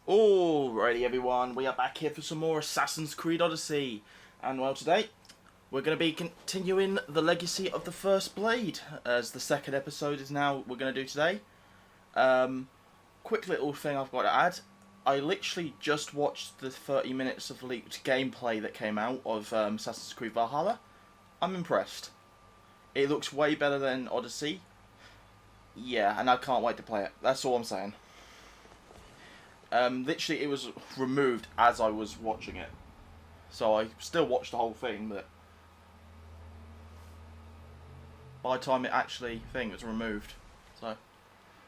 Alrighty everyone, we are back here for some more Assassin's Creed Odyssey. And well, today we're going to be continuing the legacy of the First Blade, as the second episode is now we're going to do today. Quick little thing I've got to add. I literally just watched the 30 minutes of leaked gameplay that came out of Assassin's Creed Valhalla. I'm impressed. It looks way better than Odyssey. Yeah, and I can't wait to play it. That's all I'm saying. Literally it was removed as I was watching it. So I still watched the whole thing, but by the time it actually it was removed. So,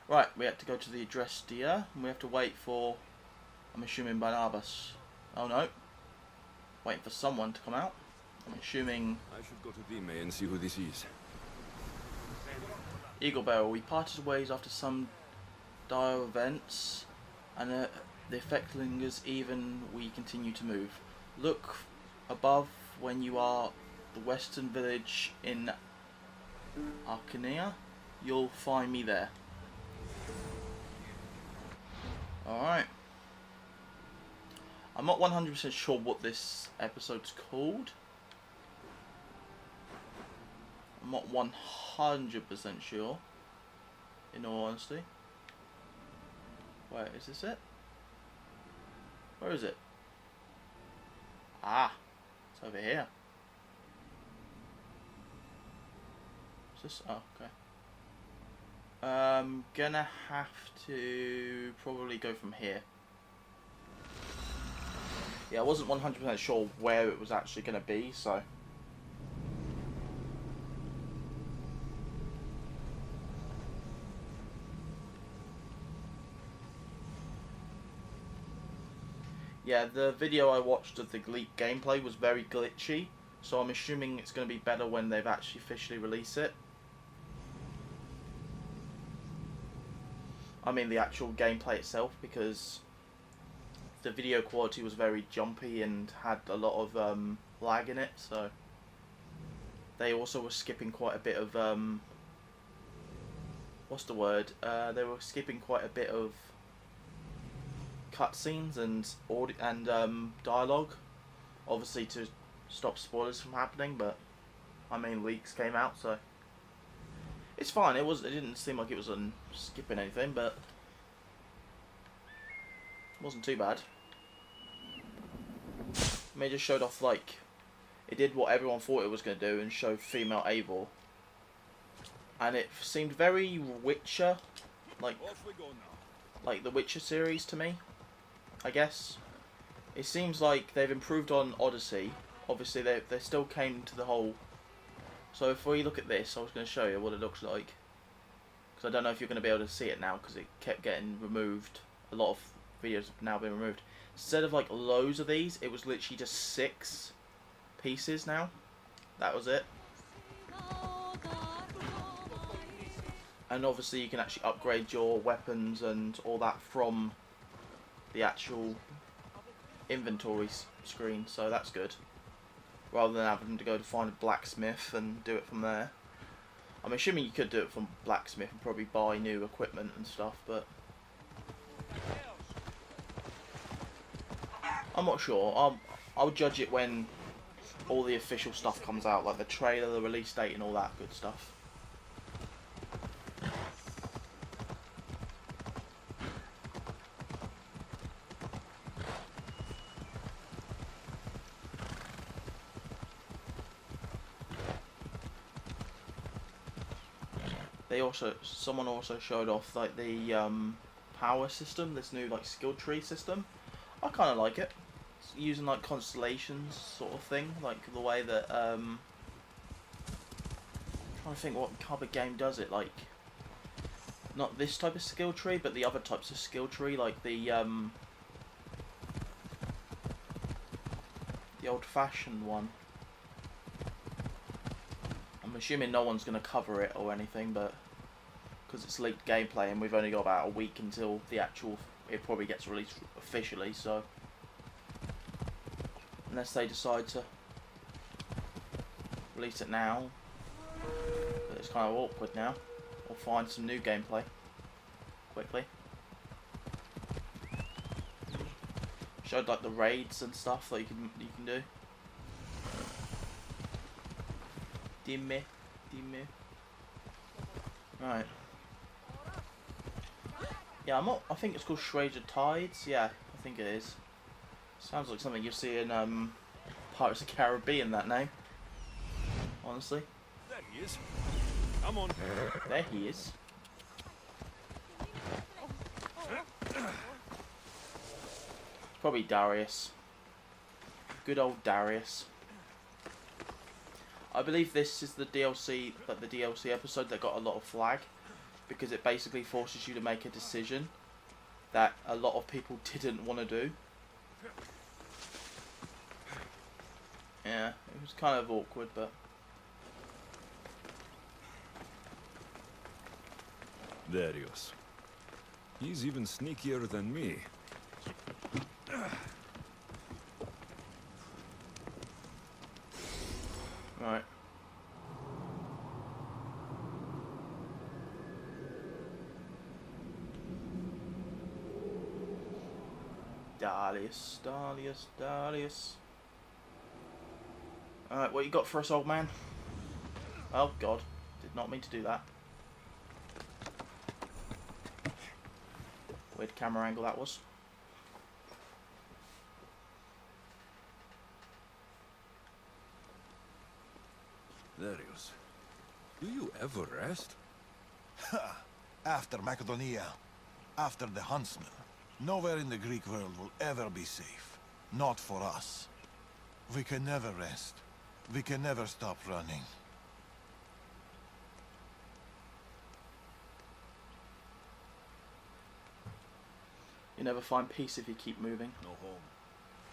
right, we have to go to the address here, and we have to wait for, I'm assuming, Barnabas. Oh no. Waiting for someone to come out. I'm assuming... I should go to Dime and see who this is. Eagle Barrel. We parted ways after some dire events, and the effect lingers even we continue to move. Look above when you are the western village in Arcania. You'll find me there. Alright. I'm not 100% sure what this episode's called. I'm not 100% sure, in all honesty. Wait, is this it? Where is it? Ah, it's over here. Is this? Oh, okay. Gonna have to probably go from here. Yeah, I wasn't 100% sure where it was actually gonna be, so. Yeah, the video I watched of the leaked gameplay was very glitchy, so I'm assuming it's going to be better when they've actually officially released it. I mean the actual gameplay itself, because the video quality was very jumpy and had a lot of lag in it, so they also were skipping quite a bit of what's the word? They were skipping quite a bit of cutscenes and audio and dialogue, obviously to stop spoilers from happening. But I mean, leaks came out, so it's fine. It didn't seem like it was skipping anything, but it wasn't too bad. I mean, it just showed off, like, it did what everyone thought it was going to do and show female Eivor, and it seemed very Witcher, like the Witcher series to me. I guess it seems like they've improved on Odyssey. Obviously they still came to the whole. So if we look at this, I was going to show you what it looks like, because I don't know if you're going to be able to see it now because it kept getting removed. A lot of videos have now been removed. Instead of like loads of these, it was literally just 6 pieces now. That was it. And obviously you can actually upgrade your weapons and all that from the actual inventory screen, so that's good, rather than having to go to find a blacksmith and do it from there. I'm assuming you could do it from blacksmith and probably buy new equipment and stuff, but I'm not sure. I'll judge it when all the official stuff comes out, like the trailer, the release date and all that good stuff. Someone also showed off like the power system, this new like skill tree system. I kind of like it. It's using like constellations sort of thing, like the way that I'm trying to think what type of game does it, like not this type of skill tree, but the other types of skill tree, like the old-fashioned one. I'm assuming no one's going to cover it or anything, but because it's leaked gameplay and we've only got about a week until the actual, it probably gets released officially, so unless they decide to release it now, but it's kind of awkward now, or find some new gameplay quickly. Showed like the raids and stuff that you can do. Dimmy. Right. Yeah, I think it's called Schrager Tides. Yeah, I think it is. Sounds like something you see in Pirates of the Caribbean. That name. Honestly. There he is. Come on. There he is. Probably Darius. Good old Darius. I believe this is the DLC, like the DLC episode that got a lot of flag, because it basically forces you to make a decision that a lot of people didn't want to do. Yeah, it was kind of awkward, but... Darius. He's even sneakier than me. Right. Darius. Alright, what you got for us, old man? Oh, God. Did not mean to do that. Weird camera angle that was. Darius, do you ever rest? After Macedonia, after the Huntsman, nowhere in the Greek world will ever be safe. Not for us. We can never rest. We can never stop running. You never find peace if you keep moving. No home.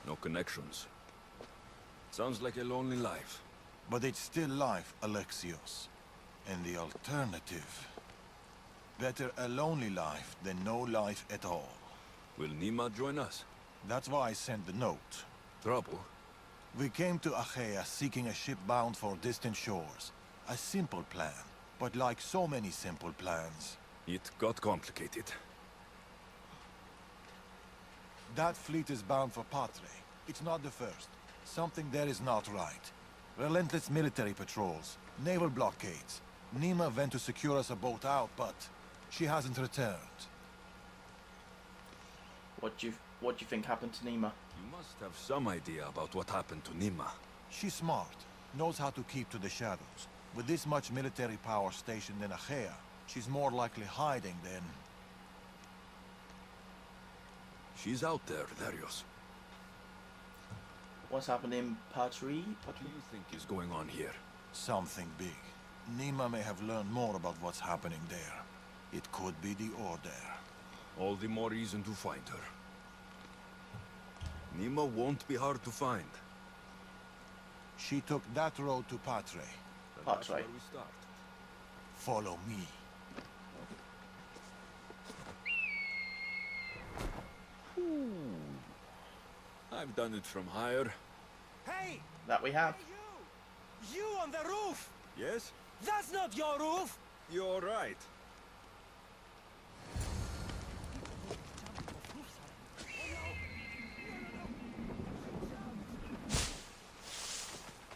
No connections. Sounds like a lonely life. But it's still life, Alexios. And the alternative... Better a lonely life than no life at all. Will Nima join us? That's why I sent the note. Trouble? We came to Achaea seeking a ship bound for distant shores. A simple plan, but like so many simple plans... It got complicated. That fleet is bound for Patre. It's not the first. Something there is not right. Relentless military patrols, naval blockades. Nima went to secure us a boat out, but she hasn't returned. What do you think happened to Nima? You must have some idea about what happened to Nima. She's smart, knows how to keep to the shadows. With this much military power stationed in Achaea, she's more likely hiding than... She's out there, Darius. What's happening in Patri? What do you think is going on here? something big. Nima may have learned more about what's happening there. It could be the Order. All the more reason to find her. Nima won't be hard to find. She took that road to Patre. That's Patre. where we start. Follow me. I've done it from higher. Hey! That we have. You! You on the roof! Yes? That's not your roof! You're right.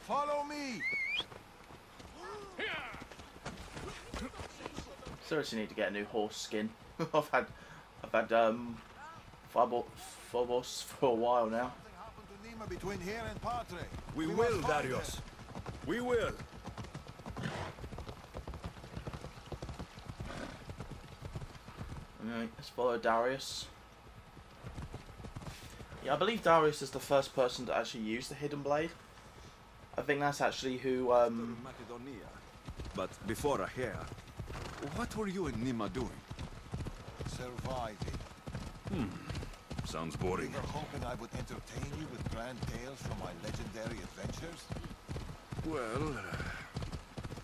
Follow me! Seriously need to get a new horse skin. I've had Phobos for a while now. Something happened to Nima between here and Patre. We must will, find Darius. her. We will. Alright, let's follow Darius. Yeah, I believe Darius is the first person to actually use the Hidden Blade. I think that's actually who, Macedonia. But before Achaea, what were you and Nima doing? Surviving. Sounds You boring. were hoping I would entertain you with grand tales from my legendary adventures? Well,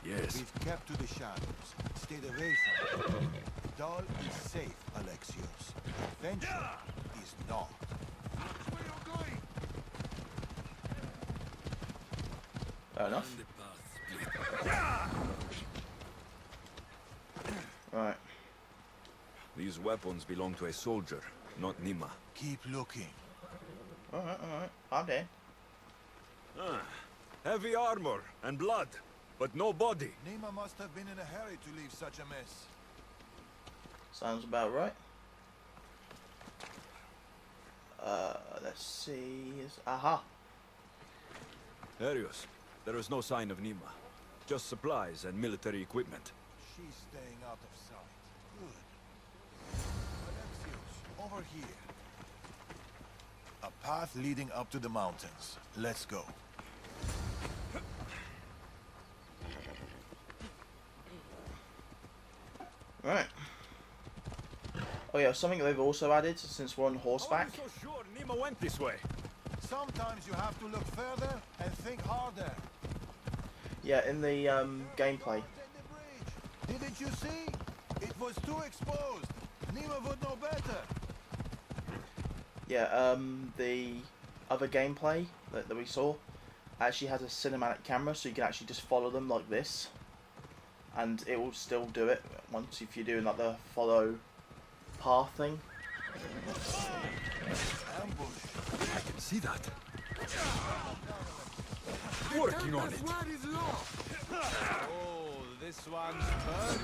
yes. We've kept to the shadows, stayed away from it. Dull is safe, Alexios. Adventure is not. fair enough. Right. These weapons belong to a soldier, not Nima. Keep looking. Alright. I'm in. Ah, heavy armor and blood, but no body. Nima must have been in a hurry to leave such a mess. Sounds about right. Let's see. Aha. Arius, there is no sign of Nima. Just supplies and military equipment. She's staying out of sight. Good. Alexios, over here. A path leading up to the mountains. Let's go. Right. Oh yeah, something they've also added since we're on horseback. How are you so sure Nima went this way? Sometimes you have to look further and think harder. Yeah, in the gameplay. Didn't you see? It was too exposed. Nima would know better. Yeah, the other gameplay that we saw actually has a cinematic camera, so you can actually just follow them like this, and it will still do it once if you're doing like the follow path thing. Ambush. I can see that. Working on it. Oh, this one's perfect.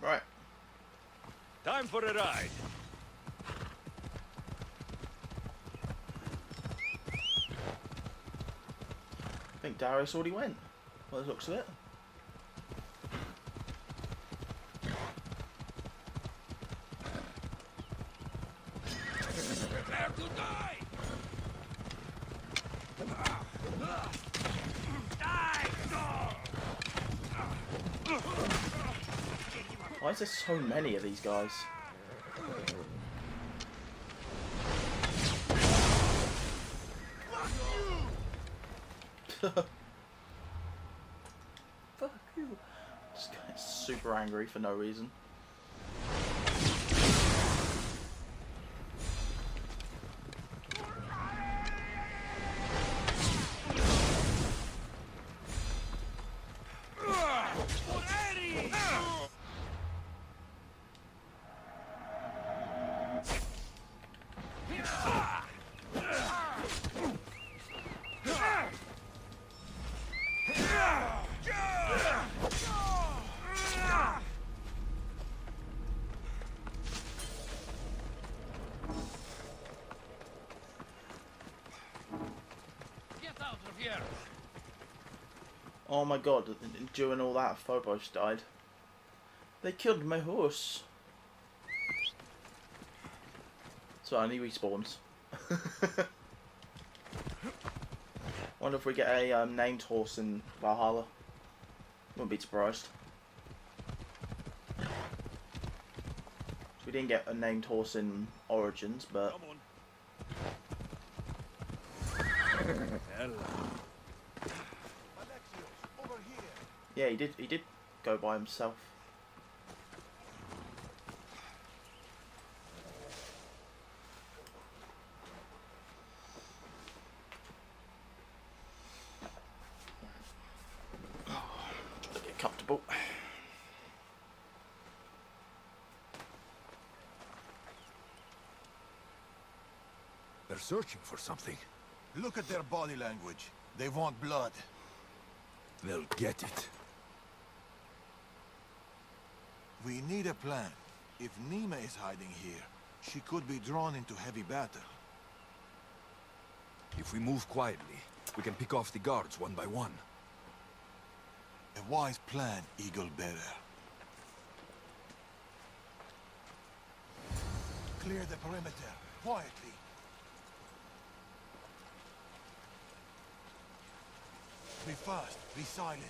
Right. Time for a ride. I think Darius already went, by the looks of it. Prepare to die! Why is there so many of these guys? Fuck you. This guy's super angry for no reason. Oh my god, during all that, Phobos died. They killed my horse. So and he respawns. Wonder if we get a named horse in Valhalla. Wouldn't be surprised. We didn't get a named horse in Origins, but... Come on. Alexios, over here. Yeah, he did go by himself. Try to get comfortable. They're searching for something. Look at their body language. They want blood. They'll get it. We need a plan. If Nima is hiding here, she could be drawn into heavy battle. If we move quietly, we can pick off the guards one by one. A wise plan, Eagle Bearer. Clear the perimeter, quietly. Be fast, be silent.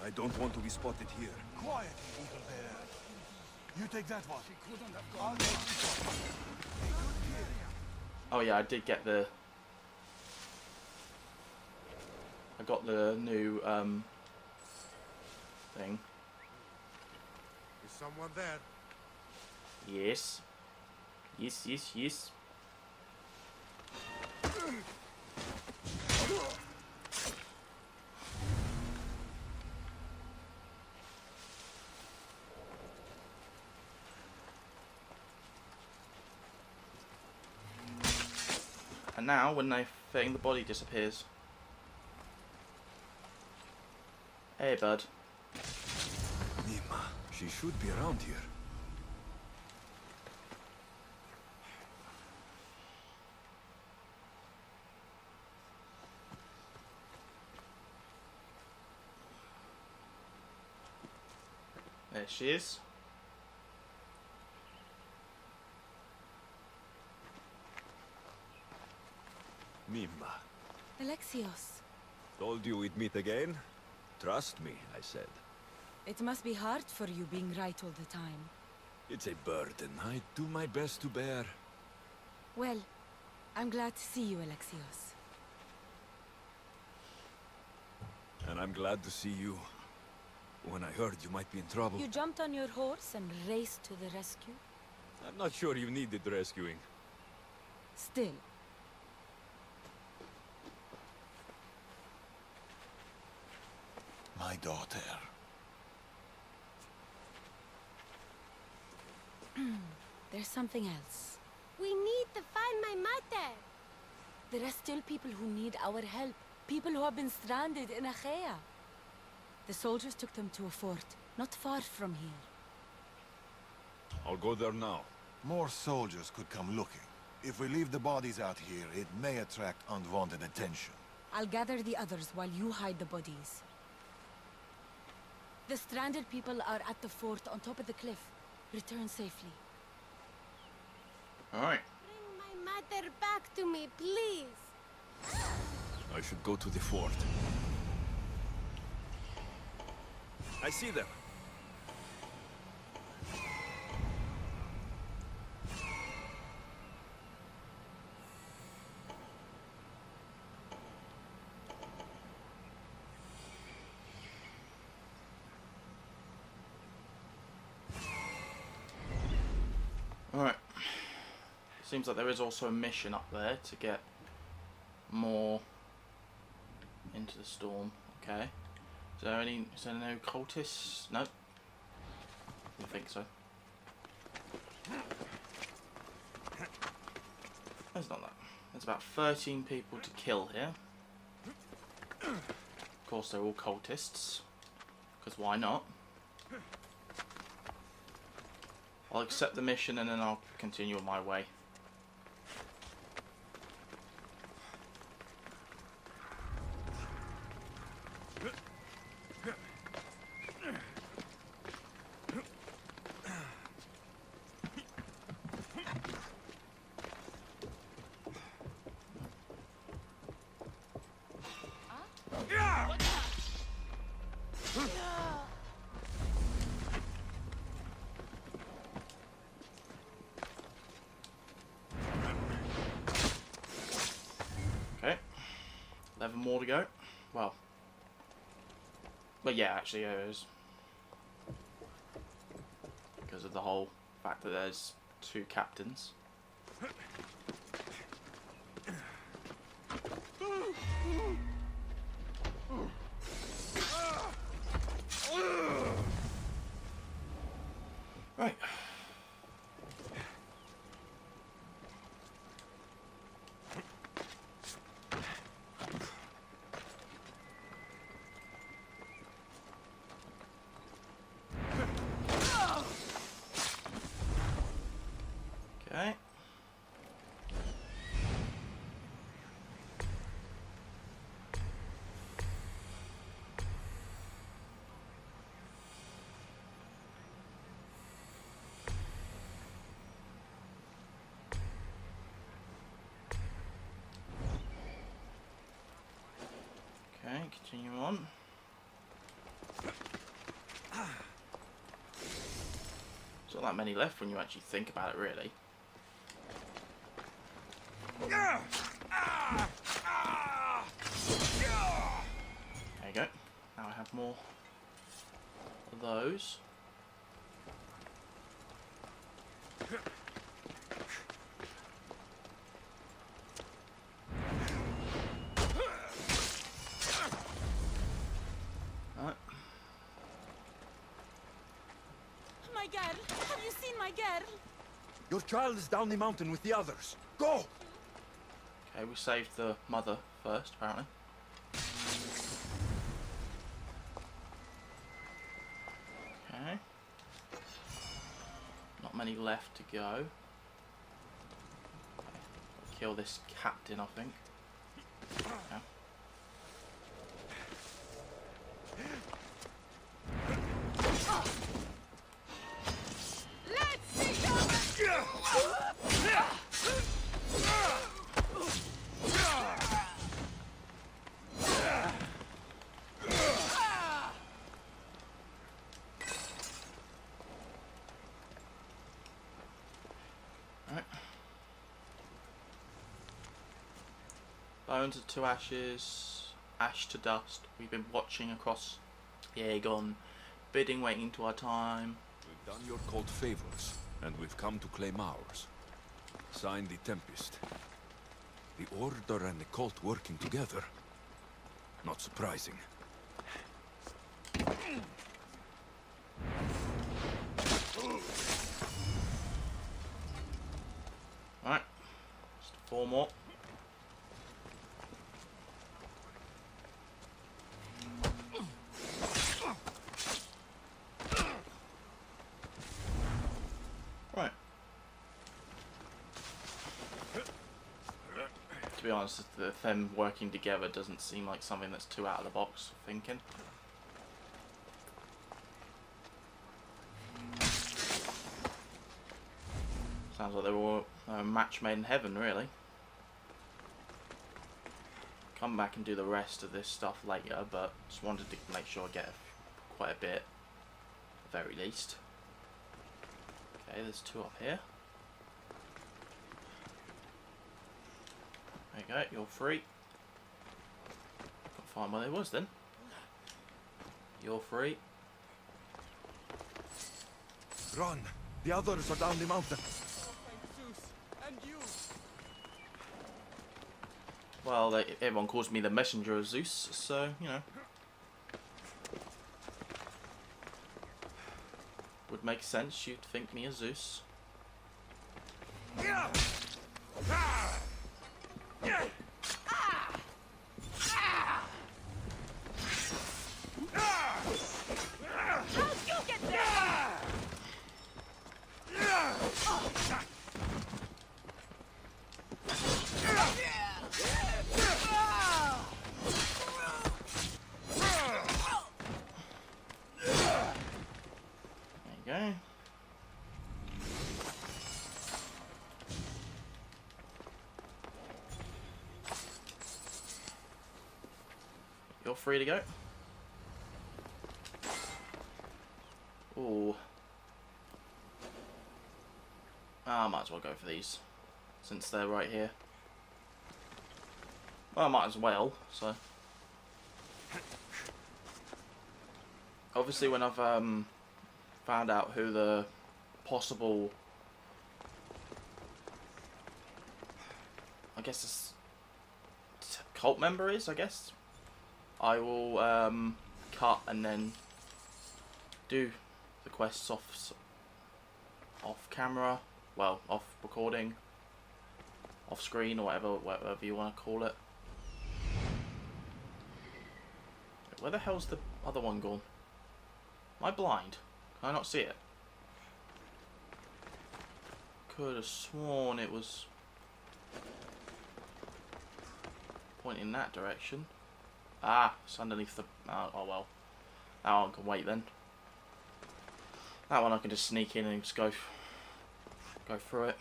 I don't want to be spotted here. Quietly, Eagle Bearer. You take that one. I'll take this one. A good kill. Oh yeah, I did get the... I got the new, thing. Is someone there? Yes. Yes, yes, yes. And now, when they thing, the body disappears. Hey, bud. Nima, she should be around here. There she is. Nima, Alexios, told you we'd meet again? Trust me, I said. it must be hard for you being right all the time. It's a burden I do my best to bear. Well, I'm glad to see you, Alexios. And I'm glad to see you. When I heard you might be in trouble. You jumped on your horse and raced to the rescue? I'm not sure you needed rescuing. Still. My daughter. There's something else. We need to find my mother. There are still people who need our help. People who have been stranded in Achaea. The soldiers took them to a fort, not far from here. I'll go there now. More soldiers could come looking. If we leave the bodies out here, it may attract unwanted attention. I'll gather the others while you hide the bodies. The stranded people are at the fort on top of the cliff. Return safely. Alright. Bring my mother back to me, please. I should go to the fort. I see them. Alright. Seems like there is also a mission up there to get more into the storm. Okay. Is there no cultists? No. I think so. There's not that. There's about 13 people to kill here. Of course they're all cultists. Because why not? I'll accept the mission and then I'll continue on my way. Okay, 11 more to go. Well, but yeah, actually it is. Because of the whole fact that there's 2 captains. Right. Okay. Okay, continue on. There's not that many left when you actually think about it, really. There you go. Now I have more of those. my girl? Have you seen my girl? Your child is down the mountain with the others. Go! Okay, we saved the mother first, apparently. Okay. Not many left to go. Okay. Kill this captain, I think. Yeah. Bones to ashes, ash to dust. We've been watching across the Aegon, bidding, waiting to our time. We've done your cult favors, and we've come to claim ours. Sign the Tempest. The Order and the cult working together. Not surprising. Alright, just 4 more. Right. To be honest, them working together doesn't seem like something that's too out of the box thinking. Sounds like they were a match made in heaven, really. Come back and do the rest of this stuff later, but just wanted to make sure I get quite a bit, at the very least. Okay, there's 2 up here. There you go, you're free. Can't find where they was then. You're free. Run! The others are down the mountain. Well, everyone calls me the messenger of Zeus, so, you know. Would make sense, you'd think me a Zeus. There you go. You're free to go. Ooh. I might as well go for these, since they're right here. Well, I might as well, so. Obviously when I've found out who the possible, I guess this cult member is, I guess, I will cut and then do the quests off camera, well, off recording, off screen, or whatever you want to call it. Where the hell's the other one gone? Am I blind? Can I not see it? Could have sworn it was pointing in that direction. Ah, it's underneath the... oh well. That one can wait then. That one I can just sneak in and just go through it.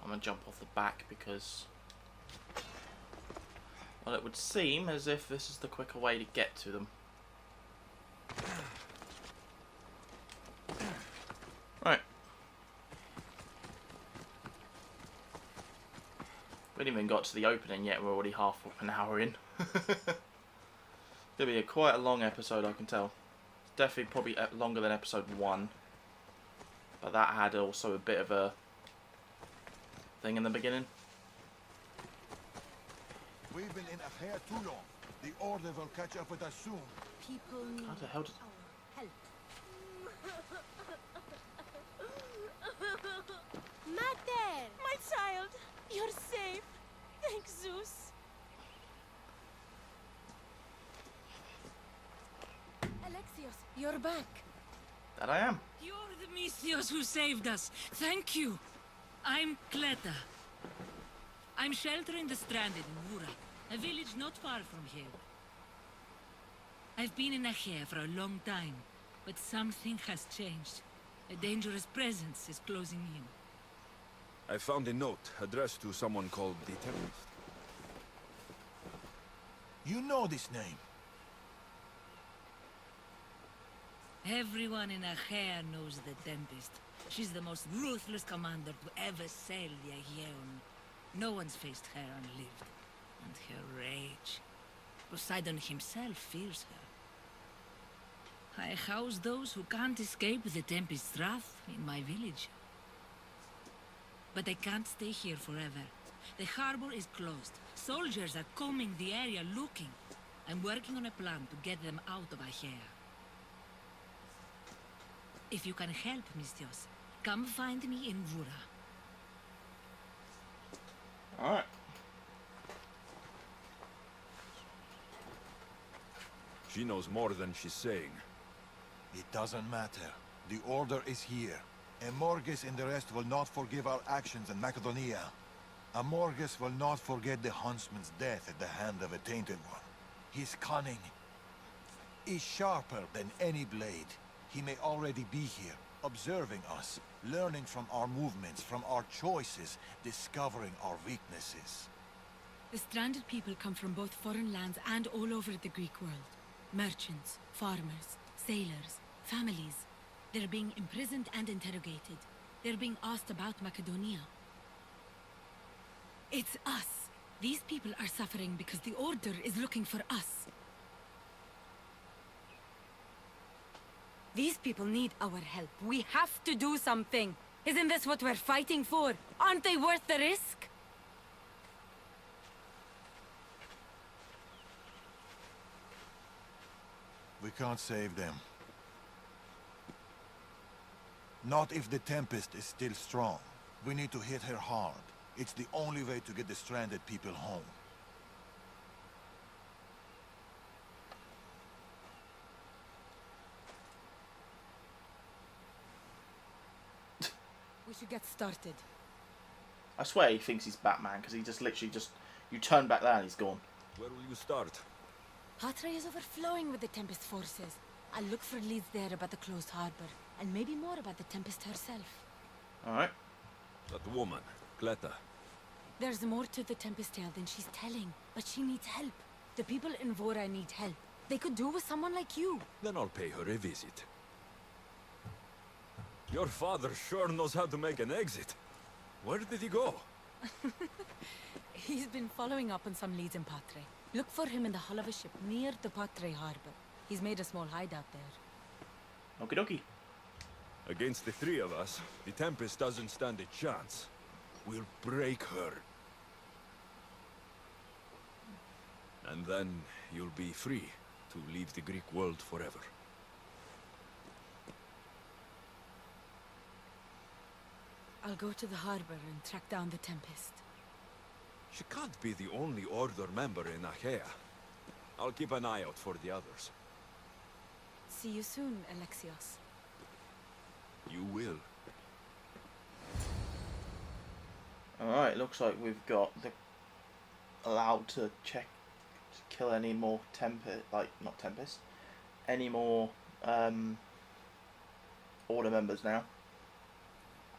I'm going to jump off the back because... well, it would seem as if this is the quicker way to get to them. Right. We haven't even got to the opening yet, we're already half an hour in. It's going to be quite a long episode, I can tell. It's definitely probably longer than episode 1. But that had also a bit of a thing in the beginning. We've been in a hair too long. The Order will catch up with us soon. People need How the hell did... our help. Mater! My child, you're safe. Thank Zeus. Alexios, you're back. That I am. You're the Misthios who saved us. Thank you. I'm Cleta. I'm sheltering the stranded in Mura, a village not far from here. I've been in Achaea for a long time, but something has changed. A dangerous presence is closing in. I found a note addressed to someone called the Tempest. You know this name. Everyone in Achaea knows the Tempest. She's the most ruthless commander to ever sail the Aegean. No one's faced her and lived. And her rage. Poseidon himself fears her. I house those who can't escape the Tempest's wrath in my village. But I can't stay here forever. The harbor is closed. Soldiers are combing the area looking. I'm working on a plan to get them out of Achaea. If you can help, Misthios, come find me in Vura. Alright. She knows more than she's saying. It doesn't matter. The order is here. Amorges and the rest will not forgive our actions in Macedonia. Amorges will not forget the huntsman's death at the hand of a tainted one. His cunning is sharper than any blade. He may already be here, observing us, learning from our movements, from our choices, discovering our weaknesses. The stranded people come from both foreign lands and all over the Greek world. Merchants, farmers, sailors, families. They're being imprisoned and interrogated. They're being asked about Macedonia. It's us. These people are suffering because the Order is looking for us. These people need our help. We have to do something. Isn't this what we're fighting for? Aren't they worth the risk? We can't save them. Not if the Tempest is still strong. We need to hit her hard. It's the only way to get the stranded people home. We should get started. I swear he thinks he's Batman because he just literally just... You turn back there and he's gone. Where will you start? Patra is overflowing with the Tempest forces. I'll look for leads there about the closed harbor, and maybe more about the Tempest herself. Alright. That woman, Cleta. There's more to the Tempest tale than she's telling, but she needs help. The people in Vora need help. They could do with someone like you. Then I'll pay her a visit. Your father sure knows how to make an exit. Where did he go? He's been following up on some leads in Patre. Look for him in the hull of a ship near the Patre harbor. He's made a small hideout there. Okie dokie. Against the three of us, the Tempest doesn't stand a chance. We'll break her. And then you'll be free to leave the Greek world forever. I'll go to the harbor and track down the Tempest. She can't be the only Order member in Achaea. I'll keep an eye out for the others. See you soon, Alexios. You will. Alright, looks like we've got the... allowed to check... to kill any more Tempest... like, not Tempest. Any more, Order members now.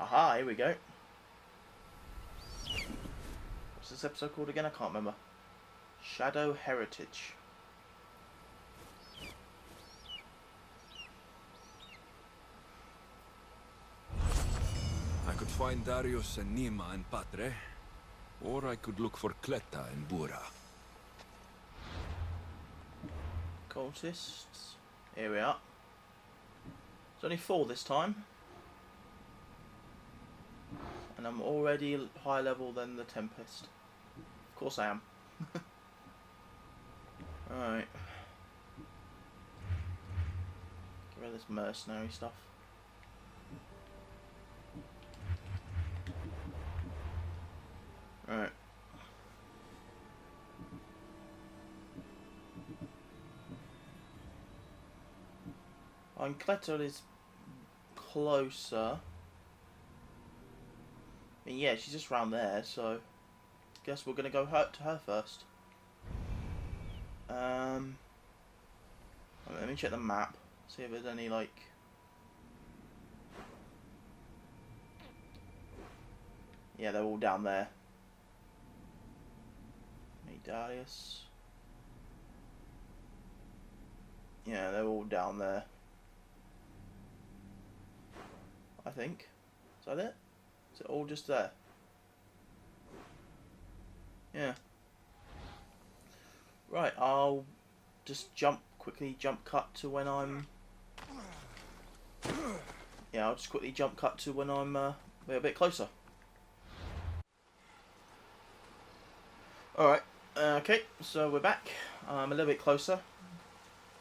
Aha, here we go. What's this episode called again? I can't remember. Shadow Heritage. I could find Darius and Nima in Patre, or I could look for Cleta in Bura. Cultists. Here we are. There's only 4 this time. And I'm already higher level than the Tempest. Of course I am. Alright. Get rid of this mercenary stuff. And Cleta is closer. I mean, yeah, she's just round there, so guess we're gonna go to her first. Let me check the map, see if there's any like. Yeah, they're all down there. Medalius. Yeah, they're all down there. I think. Is that it? Is it all just there? Yeah. Right, I'll just quickly jump cut to when I'm... Yeah, I'll just quickly jump cut to when I'm we're a bit closer. Alright, okay, so we're back. I'm a little bit closer.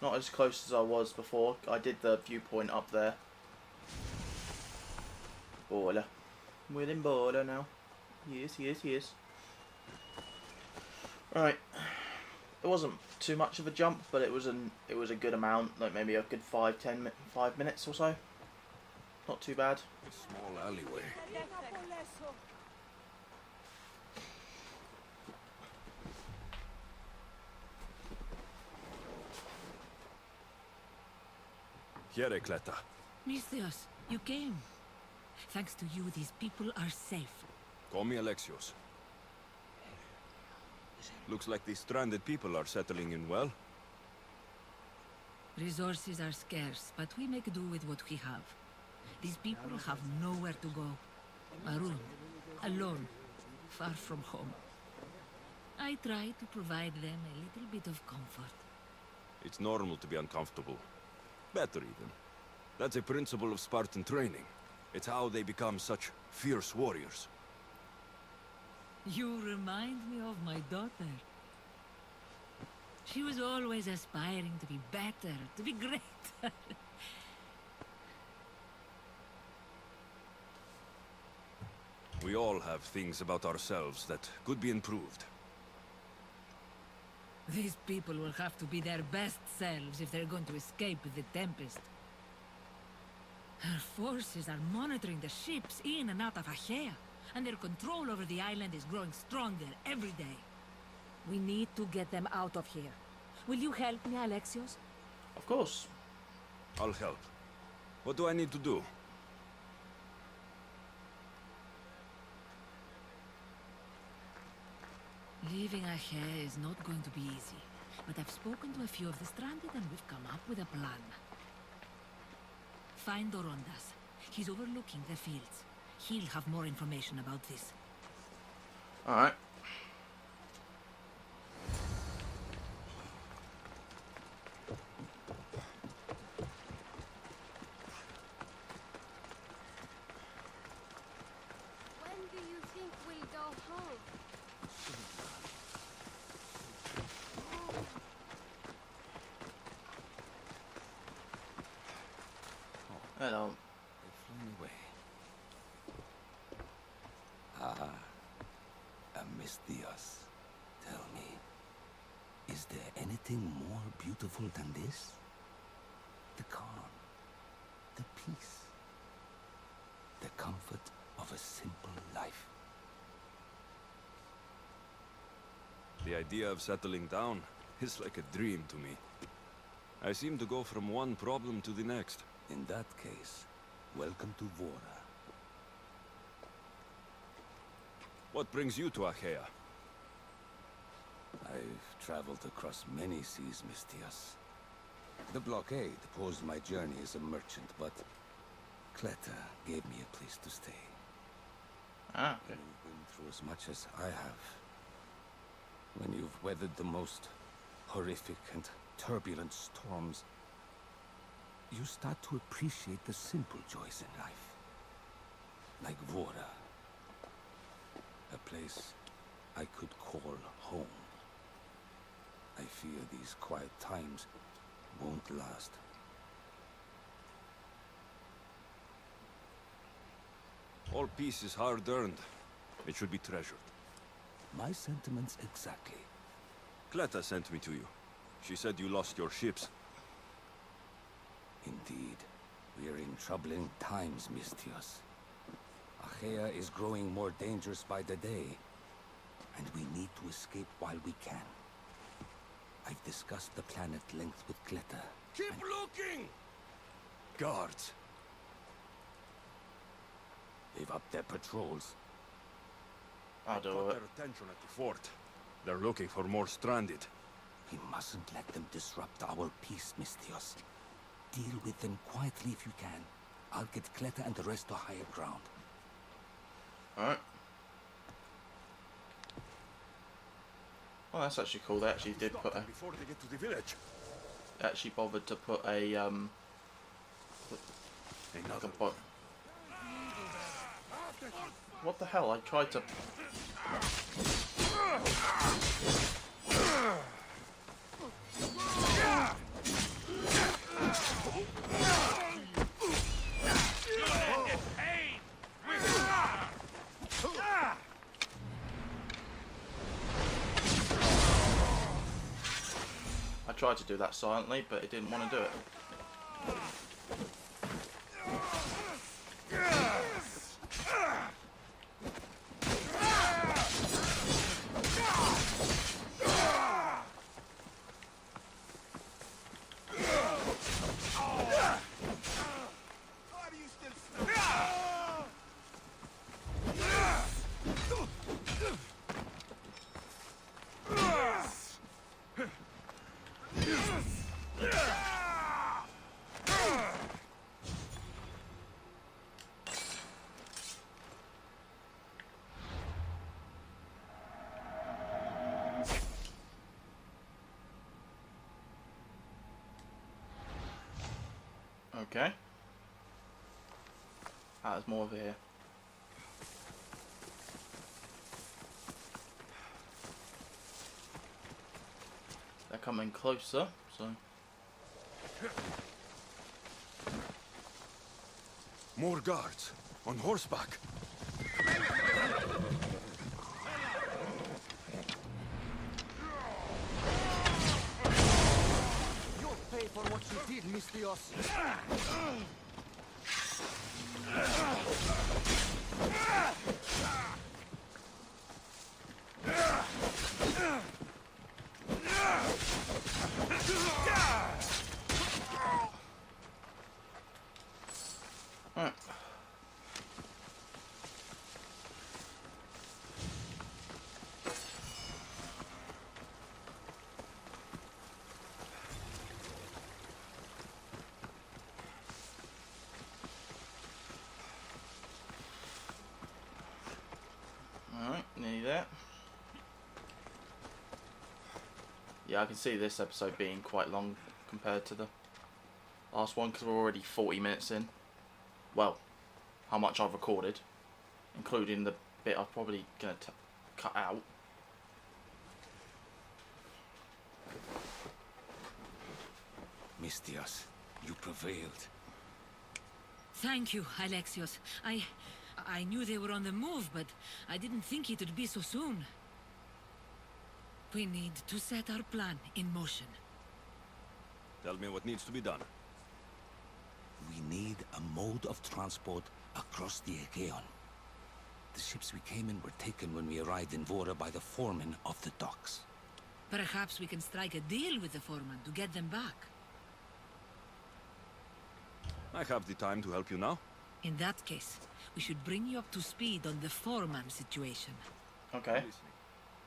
Not as close as I was before. I did the viewpoint up there. Baller. We're in baller now. Yes, yes, yes. Right. It wasn't too much of a jump, but it was a good amount, like maybe a good 5 minutes or so. Not too bad. A small alleyway. Here, Cleta. Misthios, you came. Thanks to you, these people are safe. Call me Alexios. Looks like these stranded people are settling in well. Resources are scarce, but we make do with what we have. These people have nowhere to go. Marooned, alone, far from home. I try to provide them a little bit of comfort. It's normal to be uncomfortable. Better even. That's a principle of Spartan training. It's how they become such fierce warriors. You remind me of my daughter. She was always aspiring to be better, to be great. We all have things about ourselves that could be improved. These people will have to be their best selves if they're going to escape the Tempest. Her forces are monitoring the ships in and out of Achaea, and their control over the island is growing stronger every day. We need to get them out of here. Will you help me, Alexios? Of course. I'll help. What do I need to do? Leaving Achaea is not going to be easy, but I've spoken to a few of the stranded and we've come up with a plan. Find Dorondas. He's overlooking the fields. He'll have more information about this. Alright. When do you think we'll go home? Hello. They've flown away. Misthios, tell me, is there anything more beautiful than this? The calm, the peace, the comfort of a simple life. The idea of settling down is like a dream to me. I seem to go from one problem to the next. In that case, welcome to Vora. What brings you to Achaea? I've traveled across many seas, Misthios. The blockade posed my journey as a merchant, but Cleta gave me a place to stay. Ah, okay. When you've been through as much as I have, when you've weathered the most horrific and turbulent storms, you start to appreciate the simple joys in life. Like Vora. A place I could call home. I fear these quiet times won't last. All peace is hard-earned. It should be treasured. My sentiments exactly. Cleta sent me to you. She said you lost your ships. Indeed. Indeed. We are in troubling times, Mistios. Achaea is growing more dangerous by the day, and we need to escape while we can. I've discussed the plan at length with Kleta. Keep looking! Guards. They've upped their patrols. I'll do Caught it. their attention at the fort. They're looking for more stranded. We mustn't let them disrupt our peace, Mistios. Deal with them quietly if you can. I'll get Kleta and the rest to higher ground. Alright. Well, that's actually cool. They actually did Stop put them a... before they get to the village. They actually bothered to put a, like Another a boat. What the hell? I tried to... I tried to do that silently, but it didn't want to do it. Okay. Ah, there's more over here. They're coming closer, so... More guards. On horseback. You'll pay for what you did, Mistios. Alright. Alright, nearly there. Yeah, I can see this episode being quite long compared to the last one because we're already 40 minutes in. Well, how much I've recorded, including the bit I'm probably going to cut out. Mistios, you prevailed. Thank you, Alexios. I knew they were on the move, but I didn't think it would be so soon. We need to set our plan in motion. Tell me what needs to be done. We need a mode of transport across the Aegean. The ships we came in were taken when we arrived in Vora by the foreman of the docks. Perhaps we can strike a deal with the foreman to get them back. I have the time to help you now. In that case, we should bring you up to speed on the foreman situation. Okay.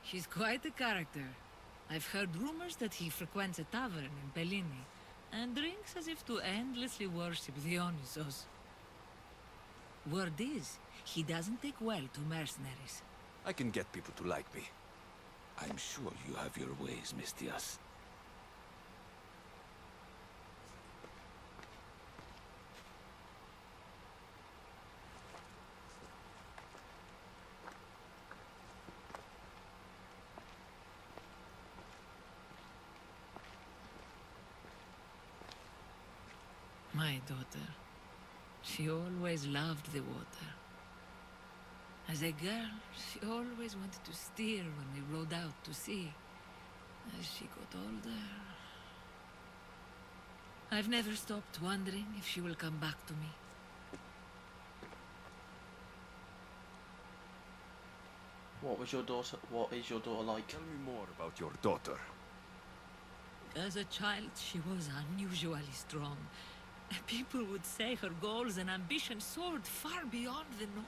He's quite a character. I've heard rumors that he frequents a tavern in Bellini, and drinks as if to endlessly worship Dionysos. Word is, he doesn't take well to mercenaries. I can get people to like me. I'm sure you have your ways, Mistios. My daughter. She always loved the water. As a girl, she always wanted to steer when we rode out to sea. As she got older... I've never stopped wondering if she will come back to me. What is your daughter like? Tell me more about your daughter. As a child, she was unusually strong. People would say her goals and ambitions soared far beyond the norm.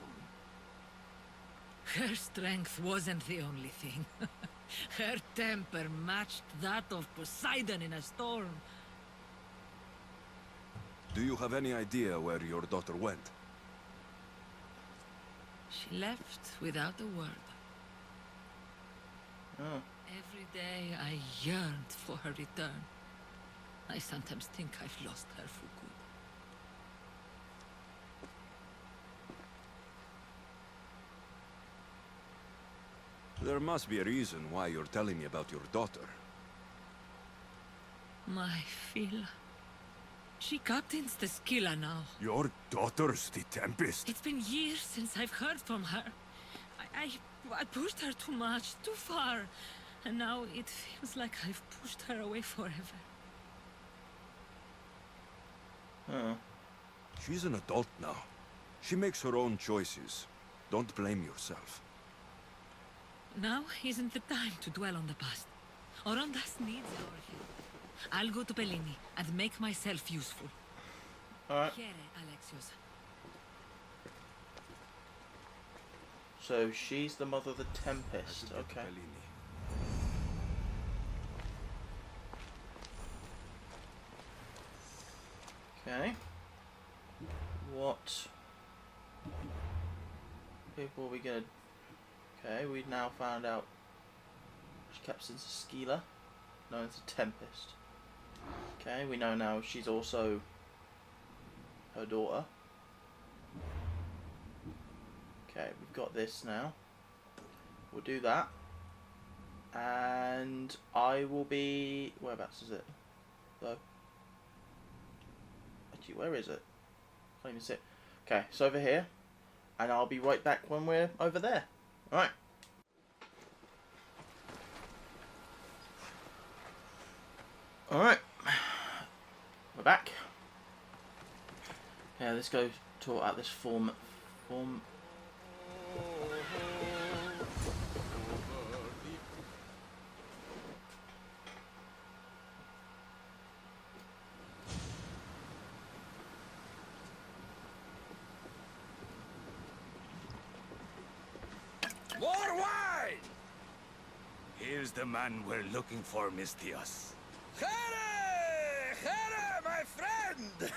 Her strength wasn't the only thing. Her temper matched that of Poseidon in a storm. Do you have any idea where your daughter went? She left without a word. Oh. Every day I yearned for her return. I sometimes think I've lost her for good. There must be a reason why you're telling me about your daughter. My Phila. She captains the Scylla now. Your daughter's the Tempest? It's been years since I've heard from her. I pushed her too much, too far. And now it feels like I've pushed her away forever. Oh. She's an adult now. She makes her own choices. Don't blame yourself. Now isn't the time to dwell on the past. Orondas needs our help. I'll go to Pellini and make myself useful. Alright. Here, Alexios. So she's the mother of the Tempest. Okay. Okay. What people are we gonna... Okay, we've now found out she captains a Scylla, known as the Tempest. Okay, we know now she's also her daughter. Okay, we've got this now. We'll do that. And I will be... Whereabouts is it? Though. Actually, where is it? Can't even see it. Okay, it's over here. And I'll be right back when we're over there. Alright. Alright. We're back. Yeah, let's go talk at this form. More wine! Here's the man we're looking for, Mistios. Here! Here, my friend!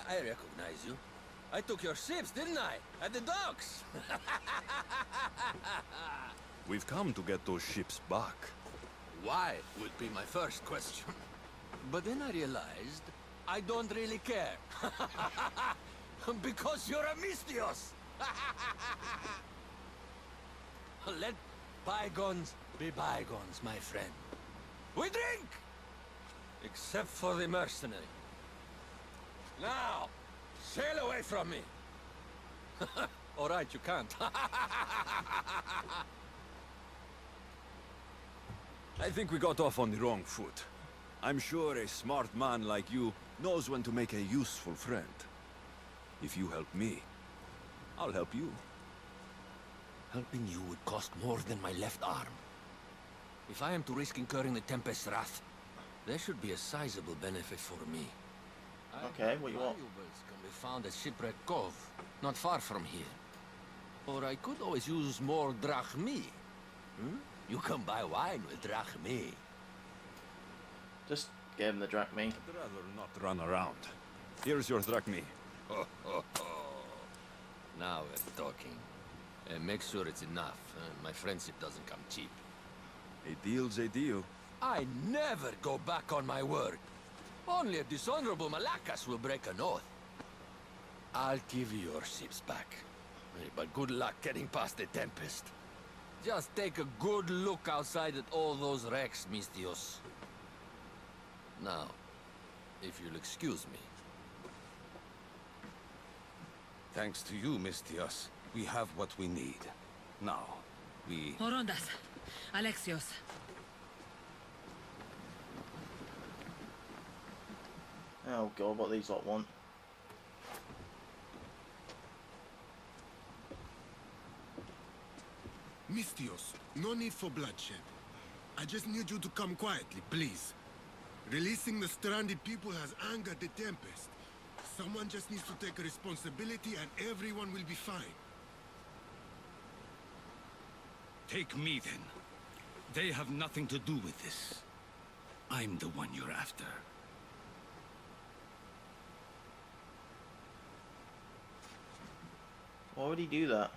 I recognize you. I took your ships, didn't I? At the docks! We've come to get those ships back. Why would be my first question. But then I realized I don't really care. Because you're a Mistios! Let bygones be bygones, my friend. We drink! Except for the mercenary. Now, sail away from me. All right, you can't. I think we got off on the wrong foot. I'm sure a smart man like you knows when to make a useful friend. If you help me, I'll help you. Helping you would cost more than my left arm. If I am to risk incurring the Tempest's wrath, there should be a sizable benefit for me. Okay, what you want? Valuables can be found at Shipwreck Cove, not far from here. Or I could always use more drachmi. Hmm? You can buy wine with drachmi. Just give him the drachmi. I'd rather not run around. Here's your drachmi. Now we're talking. Make sure it's enough. My friendship doesn't come cheap. A deal's a deal. I never go back on my word. Only a dishonorable Malakas will break an oath. I'll give you your ships back. But good luck getting past the Tempest. Just take a good look outside at all those wrecks, Mistios. Now, if you'll excuse me. Thanks to you, Mistios, we have what we need. Now, we... Orondas. Alexios. Oh god, what these lot want. Mistios, no need for bloodshed. I just need you to come quietly, please. Releasing the stranded people has angered the Tempest. Someone just needs to take responsibility and everyone will be fine. Take me then. They have nothing to do with this. I'm the one you're after. Why would he do that?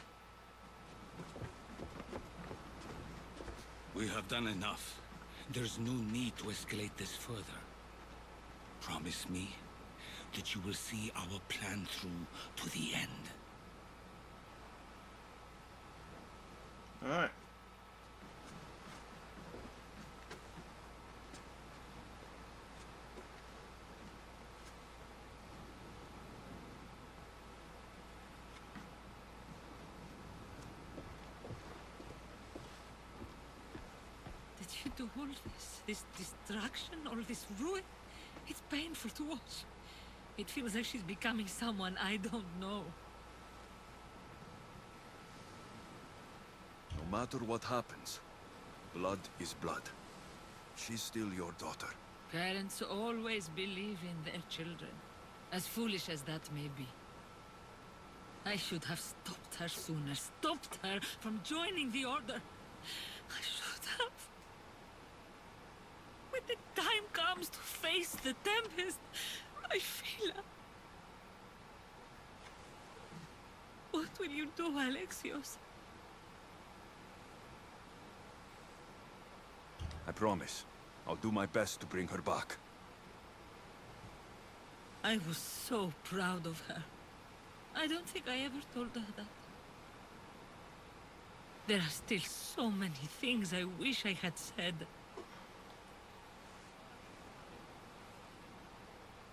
We have done enough. There's no need to escalate this further. Promise me that you will see our plan through to the end. Alright. Did you do all this? This destruction, all this ruin? It's painful to watch. It feels like she's becoming someone I don't know. No matter what happens, blood is blood. She's still your daughter. Parents always believe in their children, as foolish as that may be. I should have stopped her sooner, stopped her from joining the Order. I should have. When the time comes to face the Tempest, I feel... What will you do, Alexios? I promise. I'll do my best to bring her back. I was so proud of her. I don't think I ever told her that. There are still so many things I wish I had said.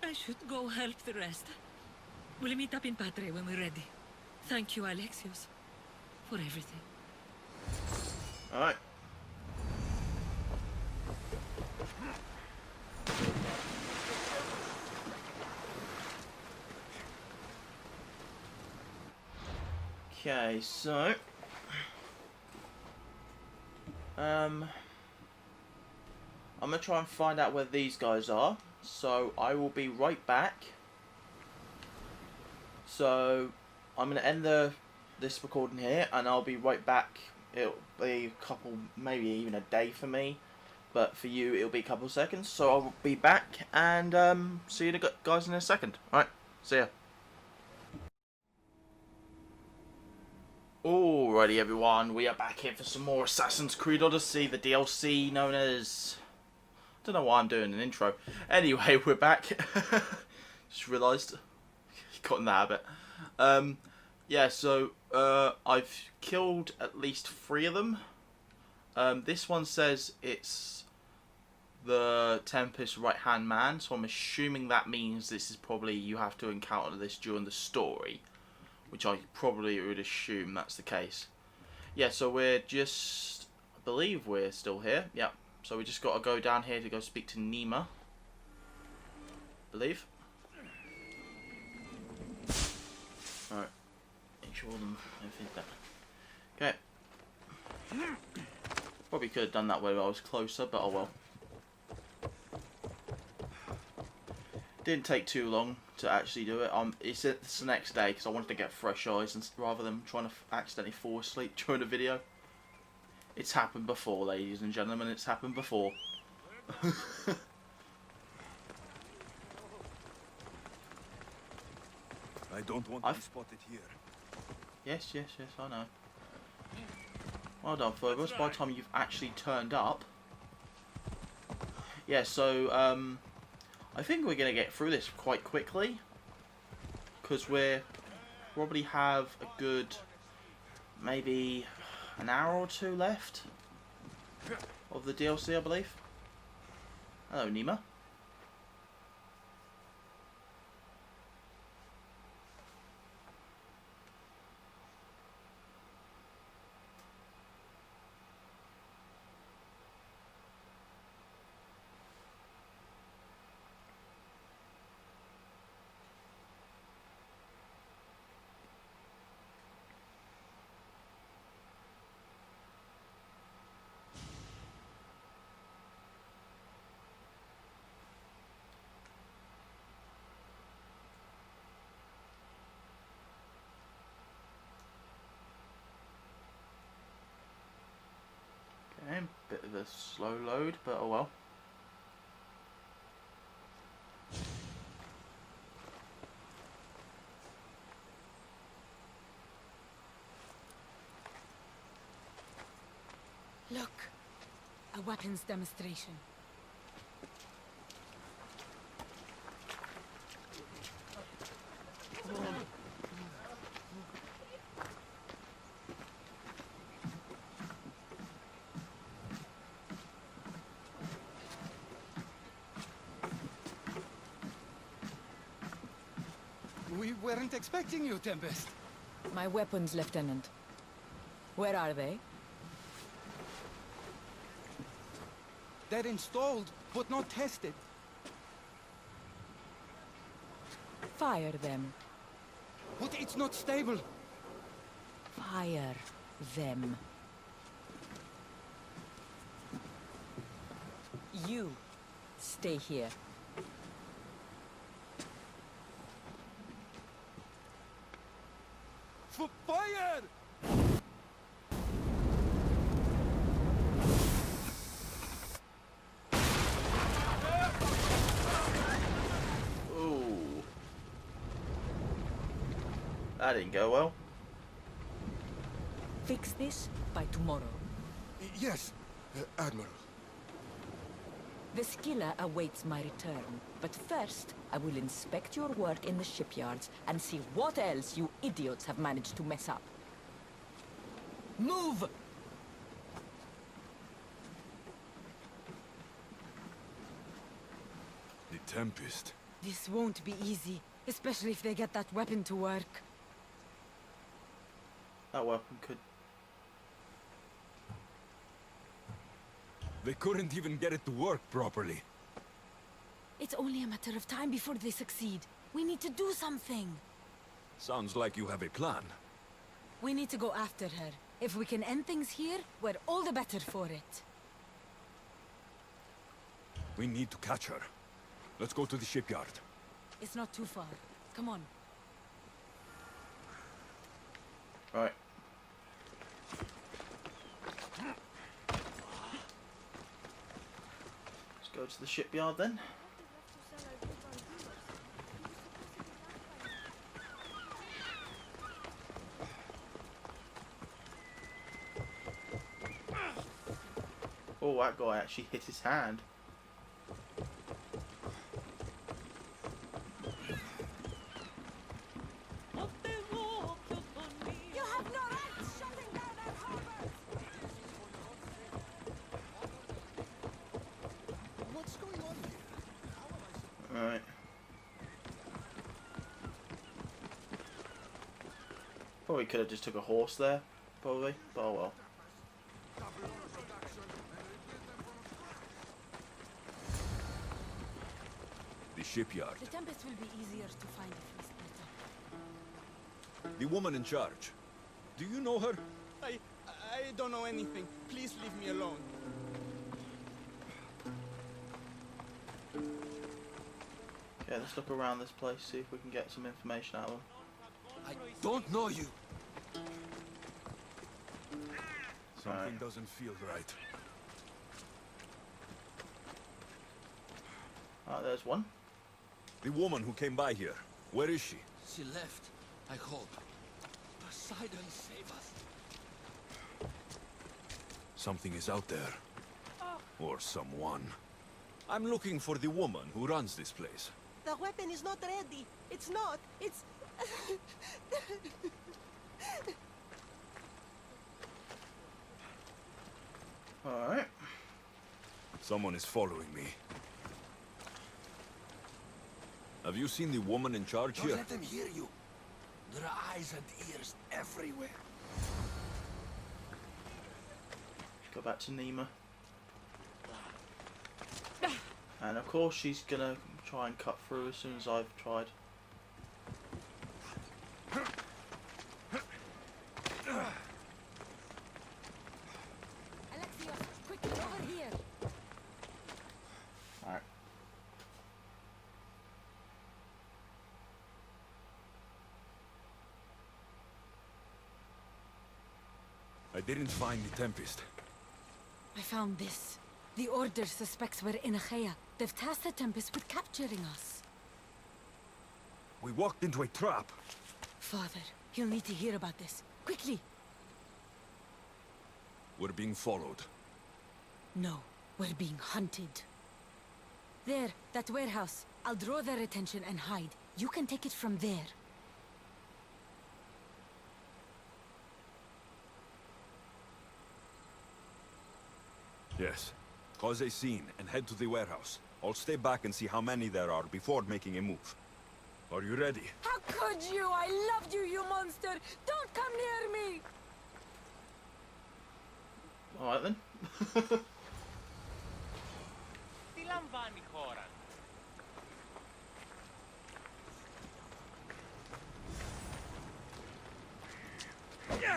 I should go help the rest. We'll meet up in Patre when we're ready. Thank you, Alexios, for everything. Alright. Okay, so I'm gonna try and find out where these guys are. So I will be right back. So I'm gonna end this recording here, and I'll be right back. It'll be a couple, maybe even a day for me, but for you it'll be a couple of seconds. So I'll be back and see you guys in a second. Alright, see ya. Alrighty everyone, we are back here for some more Assassin's Creed Odyssey, the DLC known as... I don't know why I'm doing an intro. Anyway, we're back. Just realised. Got in the habit. Yeah, so I've killed at least 3 of them. This one says it's the Tempest right-hand man, so I'm assuming that means this is probably, you have to encounter this during the story. Which I probably would assume that's the case. Yeah, so we're just... I believe we're still here. Yeah, so we just got to go down here to go speak to Nima. Believe. Alright. Make sure everything's better. Okay. Probably could have done that when I was closer, but oh well. Didn't take too long to actually do it. It's the next day because I wanted to get fresh eyes and rather than trying to accidentally fall asleep during a video. It's happened before, ladies and gentlemen. It's happened before. I don't want to be spotted here. Yes, I know. Well done, Phobos. By the time you've actually turned up. Yeah, so I think we're going to get through this quite quickly, because we probably have a good, maybe an hour or 2 left of the DLC, I believe. Hello, Nima. a slow load, but oh well. Look, a weapons demonstration. We weren't expecting you, Tempest. My weapons, Lieutenant. Where are they? They're installed, but not tested. Fire them. But it's not stable. Fire them. You stay here. Fire! Ooh. That didn't go well. Fix this by tomorrow. Yes, Admiral. The skiller awaits my return. But first, I will inspect your work in the shipyards and see what else you idiots have managed to mess up. Move! The Tempest. This won't be easy, especially if they get that weapon to work. That weapon could... They couldn't even get it to work properly. It's only a matter of time before they succeed. We need to do something. Sounds like you have a plan. We need to go after her. If we can end things here, we're all the better for it. We need to catch her. Let's go to the shipyard. It's not too far. Come on. Right. Let's go to the shipyard then. Oh, that guy actually hit his hand. You have no right shutting down our harbors! What's going on here? Alright. Probably could have just took a horse there, probably, but oh well. The shipyard. The Tempest will be easier to find if we split up. The woman in charge. Do you know her? I don't know anything. Please leave me alone. Okay, let's look around this place, see if we can get some information out of them. I don't know you. Something doesn't feel right. Alright, there's one. The woman who came by here. Where is she? She left, I hope. Poseidon save us. Something is out there. Or someone. I'm looking for the woman who runs this place. The weapon is not ready. It's not. It's... Alright. Someone is following me. Have you seen the woman in charge Don't here? let them hear you. There are eyes and ears everywhere. Go back to Nima. And of course she's gonna try and cut through as soon as I've tried. Alexios, quickly over here. Alright. I didn't find the Tempest. I found this. The Order suspects we're in Achaea. They've tasked the Tempest with capturing us. We walked into a trap. Father, he'll need to hear about this. Quickly! We're being followed. No, we're being hunted. There, that warehouse. I'll draw their attention and hide. You can take it from there. Yes. Cause a scene and head to the warehouse. I'll stay back and see how many there are before making a move. Are you ready? How could you? I loved you, you monster! Don't come near me! Alright then.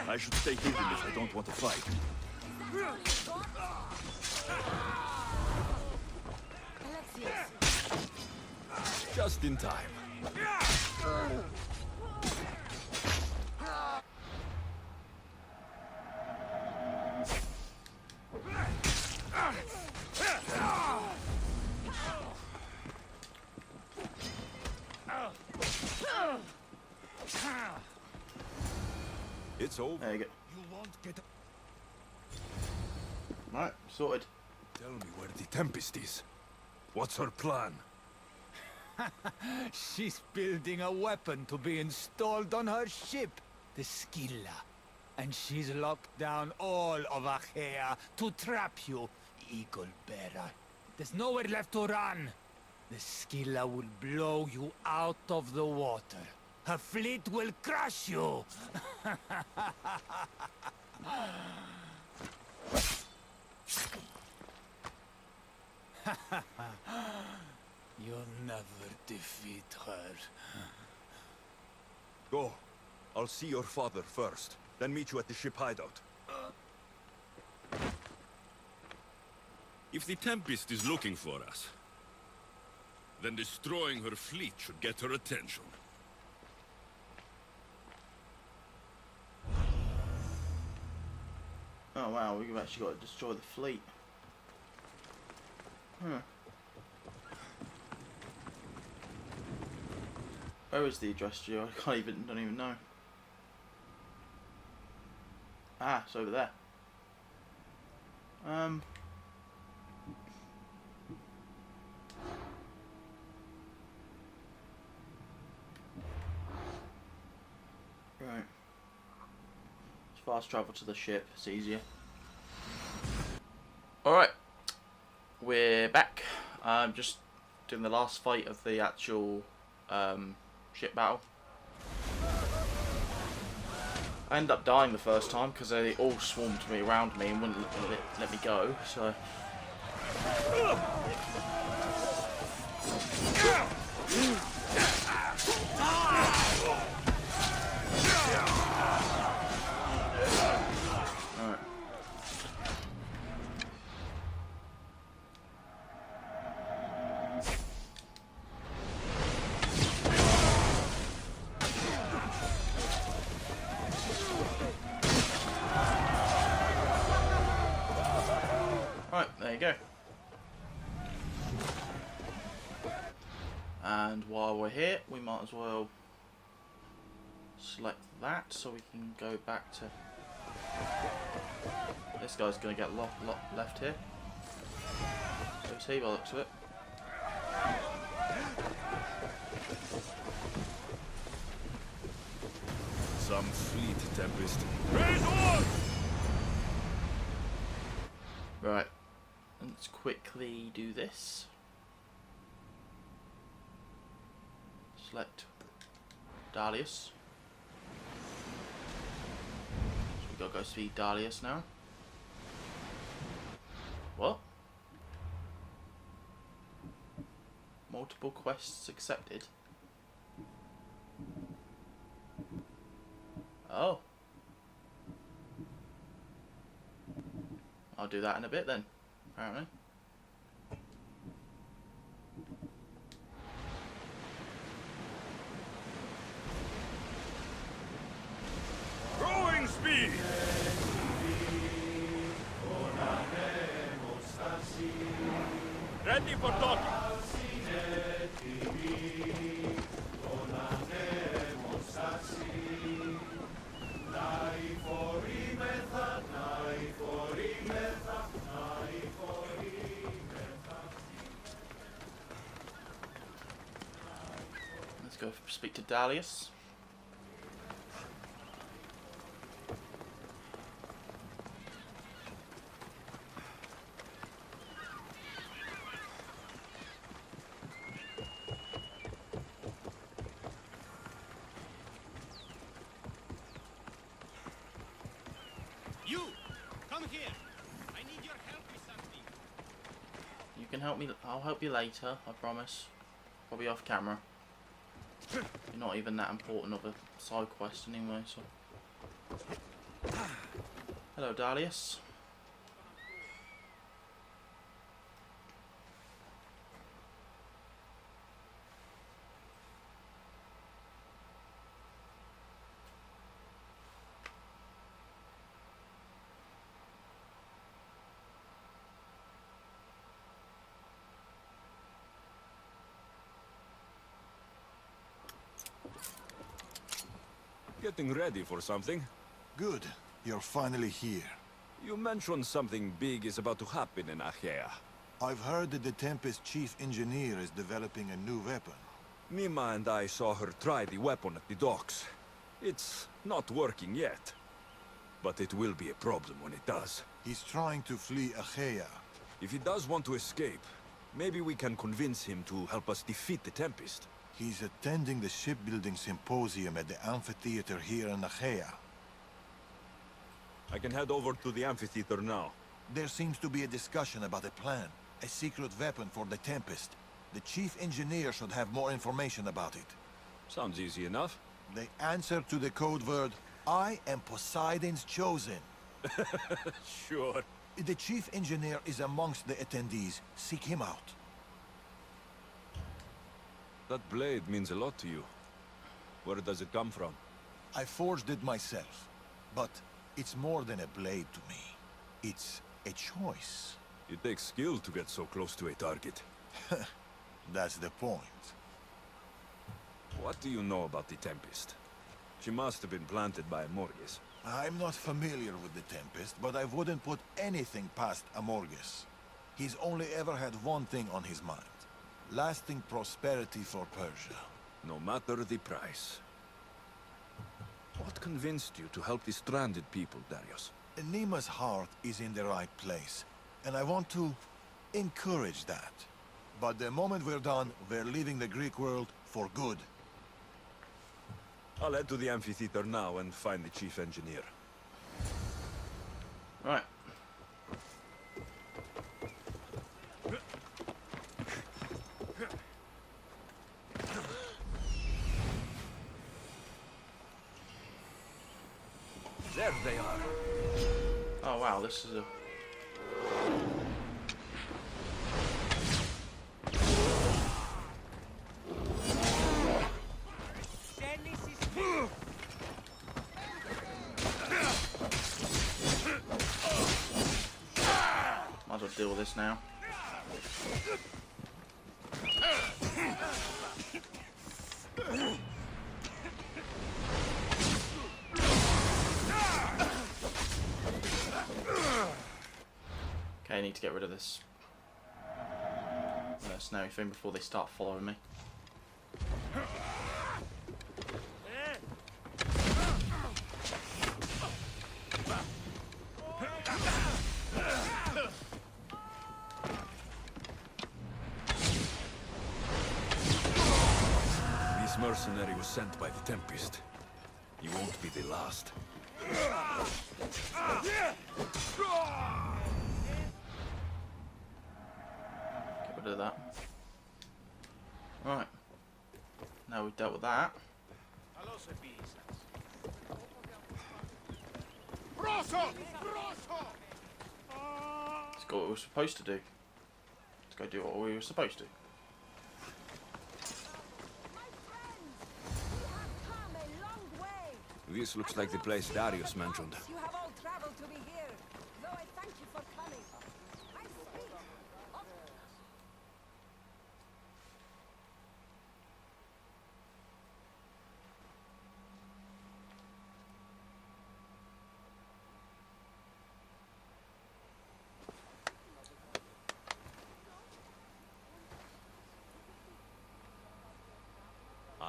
I should stay hidden if I don't want to fight. Just in time. It's over. There you go. You won't get. Right, sorted. Tell me where the Tempest is. What's her plan? She's building a weapon to be installed on her ship, the Scylla. And she's locked down all of Achaea to trap you, Eagle Bearer. There's nowhere left to run. The Scylla will blow you out of the water. Her fleet will crush you. You'll never defeat her. Go. I'll see your father first, then meet you at the ship hideout. If the Tempest is looking for us, then destroying her fleet should get her attention. Oh wow, we've actually got to destroy the fleet. Huh. Where is the address, Gio? I don't even know. Ah, it's over there. Right. Fast travel to the ship, it's easier. Alright. We're back. I'm just doing the last fight of the actual ship battle. I ended up dying the first time because they all swarmed me around me and wouldn't let me go, so... Right, there you go. And while we're here, we might as well select that so we can go back to... This guy's going to get a lot left here. So is he by the looks of it. Some fleet, Tempest. Raise on! Right. Let's quickly do this. Select Dalius. So we gotta go see Dalius now. What? Multiple quests accepted. Oh. I'll do that in a bit then, apparently. Growing speed! Let's go speak to Darius. You! Come here! I need your help with something. You can help me. I'll help you later, I promise. Probably off camera. You're not even that important of a side quest anyway, so. Hello, Darius. Getting ready for something? Good. You're finally here. You mentioned something big is about to happen in Achaea. I've heard that the Tempest chief engineer is developing a new weapon. Nima and I saw her try the weapon at the docks. It's not working yet. But it will be a problem when it does. He's trying to flee Achaea. If he does want to escape, maybe we can convince him to help us defeat the Tempest. He's attending the shipbuilding symposium at the amphitheater here in Achaea. I can head over to the amphitheater now. There seems to be a discussion about a plan. A secret weapon for the Tempest. The chief engineer should have more information about it. Sounds easy enough. The answer to the code word, I am Poseidon's chosen. Sure. The chief engineer is amongst the attendees. Seek him out. That blade means a lot to you. Where does it come from? I forged it myself. But it's more than a blade to me. It's a choice. It takes skill to get so close to a target. That's the point. What do you know about the Tempest? She must have been planted by Amorges. I'm not familiar with the Tempest, but I wouldn't put anything past Amorges. He's only ever had one thing on his mind. Lasting prosperity for Persia. No matter the price. What convinced you to help the stranded people, Darius? Nima's heart is in the right place, and I want to encourage that. But the moment we're done, we're leaving the Greek world for good. I'll head to the amphitheater now and find the chief engineer. Right. There they are. Oh wow, this is a... Might as well deal with this now. Okay, I need to get rid of this mercenary thing before they start following me. This mercenary was sent by the Tempest. He won't be the last. Get rid of that. Right. Now we've dealt with that. Let's go what we were supposed to do. Let's go do what we were supposed to. This looks like the place Darius mentioned. You have all traveled to be here, though I thank you for coming. I speak of...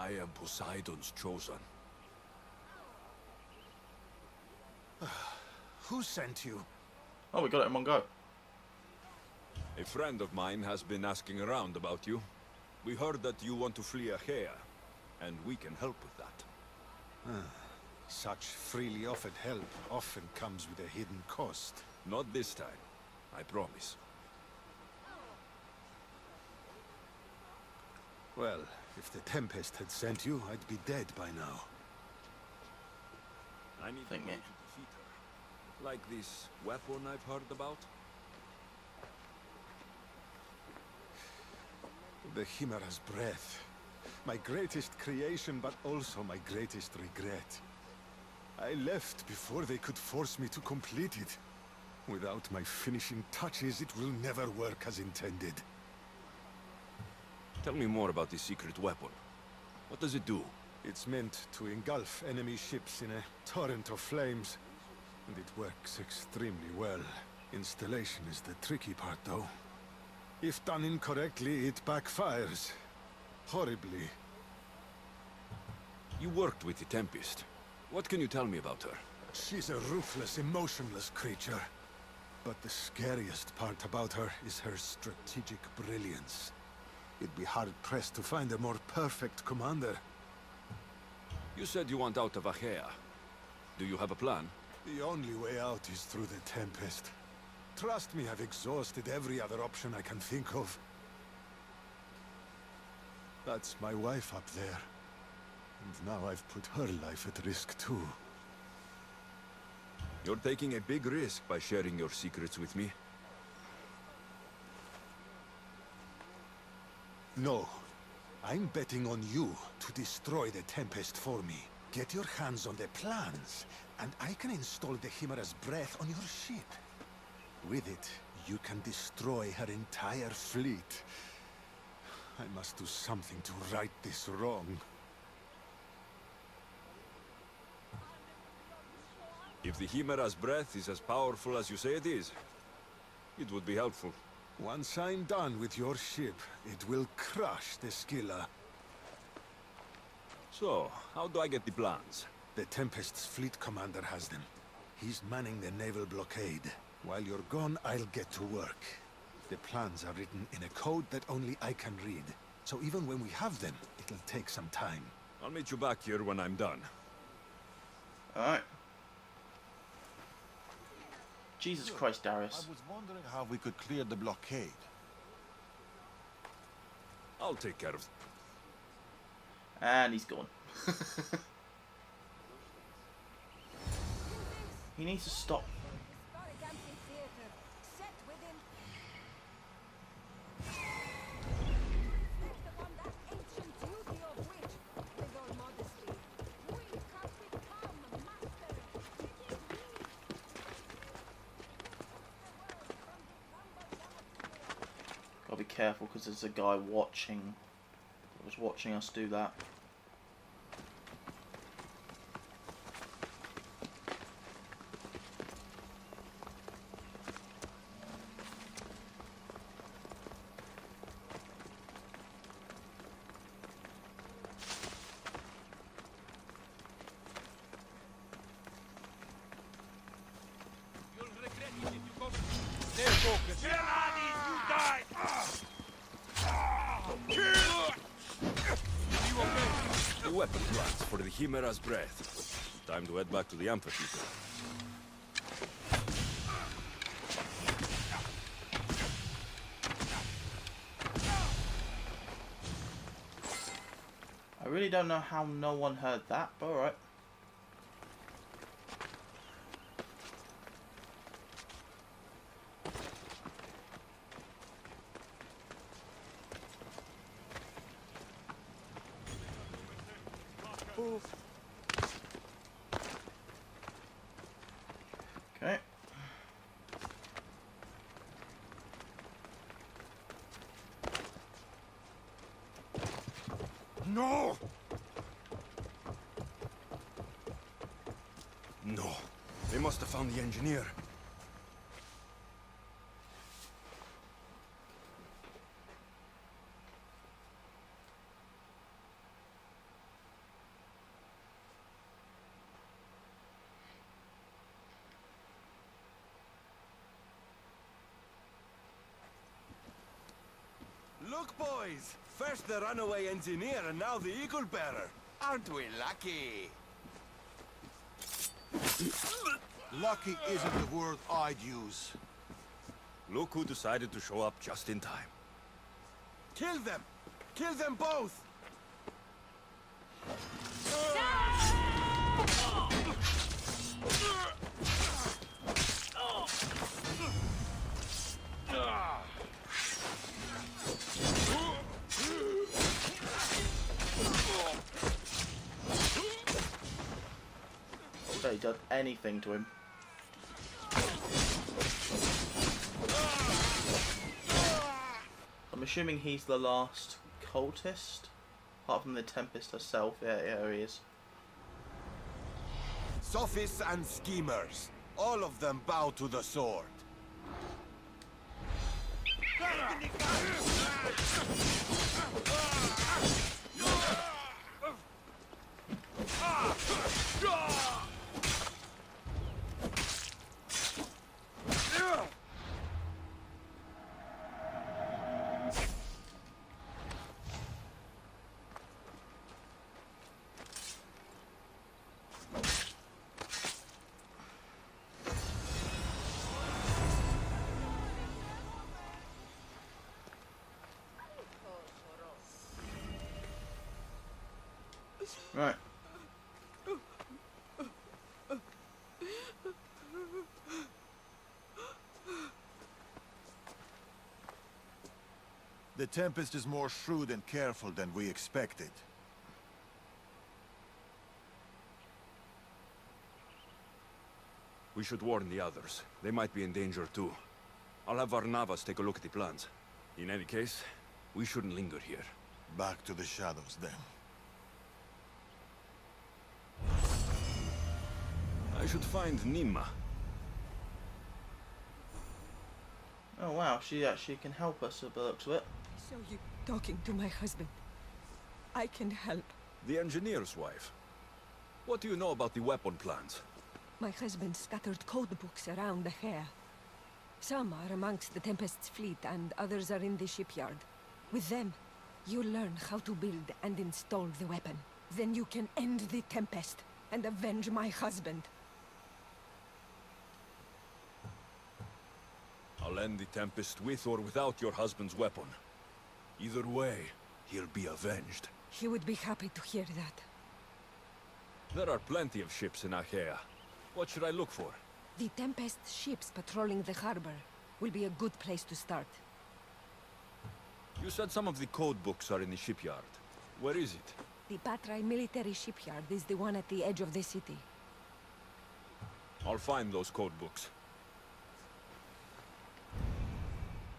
I am Poseidon's chosen. Who sent you? Oh, we got it in one go. A friend of mine has been asking around about you. We heard that you want to flee Achaea, and we can help with that. Such freely offered help often comes with a hidden cost. Not this time, I promise. Well, if the Tempest had sent you, I'd be dead by now. I need Think to go it. to defeat her. Like this weapon I've heard about? The Chimera's breath. My greatest creation, but also my greatest regret. I left before they could force me to complete it. Without my finishing touches, it will never work as intended. Tell me more about this secret weapon. What does it do? It's meant to engulf enemy ships in a torrent of flames. And it works extremely well. Installation is the tricky part, though. If done incorrectly, it backfires. Horribly. You worked with the Tempest. What can you tell me about her? She's a ruthless, emotionless creature. But the scariest part about her is her strategic brilliance. It'd be hard-pressed to find a more perfect commander. You said you want out of Achaea. Do you have a plan? The only way out is through the Tempest. Trust me, I've exhausted every other option I can think of. That's my wife up there. And now I've put her life at risk too. You're taking a big risk by sharing your secrets with me. No. I'm betting on you to destroy the Tempest for me. Get your hands on the plans, and I can install the Chimera's breath on your ship. With it, you can destroy her entire fleet. I must do something to right this wrong. If the Chimera's breath is as powerful as you say it is, it would be helpful. Once I'm done with your ship, it will crush the Scylla. So, how do I get the plans? The Tempest's fleet commander has them. He's manning the naval blockade. While you're gone, I'll get to work. The plans are written in a code that only I can read. So even when we have them, it'll take some time. I'll meet you back here when I'm done. Alright. Jesus Christ, Darius. I was wondering how we could clear the blockade. I'll take care of it. And he's gone. He needs to stop. Gotta be careful because there's a guy watching. Was watching us do that. The weapon plans for the Chimera's breath. Time to head back to the amphitheater. I really don't know how no one heard that, but alright. Okay. No! No. They must have found the engineer. luck, boys! First the runaway engineer and now the eagle bearer. Aren't we lucky? Lucky isn't the word I'd use. Look who decided to show up just in time. Kill them! Kill them both! He done anything to him. I'm assuming he's the last cultist, apart from the Tempest herself. Yeah, he is. Sophists and schemers, all of them bow to the sword. Right. The Tempest is more shrewd and careful than we expected. We should warn the others. They might be in danger too. I'll have Varnavas take a look at the plans. In any case, we shouldn't linger here. Back to the shadows, then. I should find Nima. Oh wow, she actually can help us with the looks of it. So you talking to my husband? I can help. The engineer's wife. What do you know about the weapon plans? My husband scattered code books around the hair. Some are amongst the Tempest's fleet and others are in the shipyard. With them, you learn how to build and install the weapon. Then you can end the Tempest and avenge my husband. I'll end the Tempest with or without your husband's weapon. Either way, he'll be avenged. He would be happy to hear that. There are plenty of ships in Achaea. What should I look for? The Tempest ships patrolling the harbor will be a good place to start. You said some of the code books are in the shipyard. Where is it? The Patrai military shipyard is the one at the edge of the city. I'll find those code books.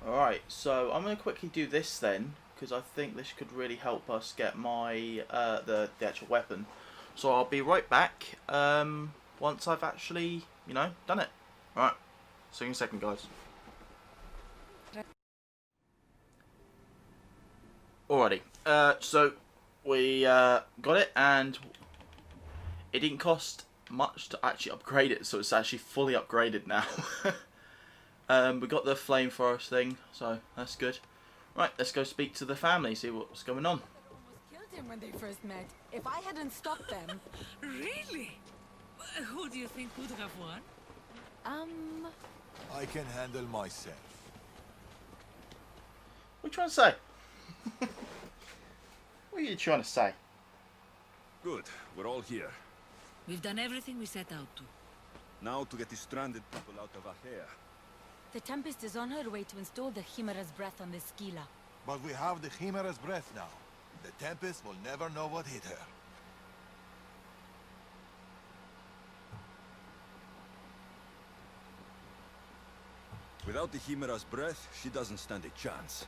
Alright, so I'm going to quickly do this then, because I think this could really help us get my the actual weapon. So I'll be right back once I've actually, you know, done it. Alright, see you in a second, guys. Alrighty, so we got it, and it didn't cost much to actually upgrade it, so it's actually fully upgraded now. We got the flame forest thing, so that's good. Right, let's go speak to the family, see what's going on. Almost killed him when they first met. If I hadn't stopped them... Really? Who do you think would have won? I can handle myself. What are you trying to say? What are you trying to say? Good, we're all here. We've done everything we set out to. Now to get the stranded people out of Achaea. The Tempest is on her way to install the Chimera's breath on the Scylla. But we have the Chimera's breath now. The Tempest will never know what hit her. Without the Chimera's breath, she doesn't stand a chance.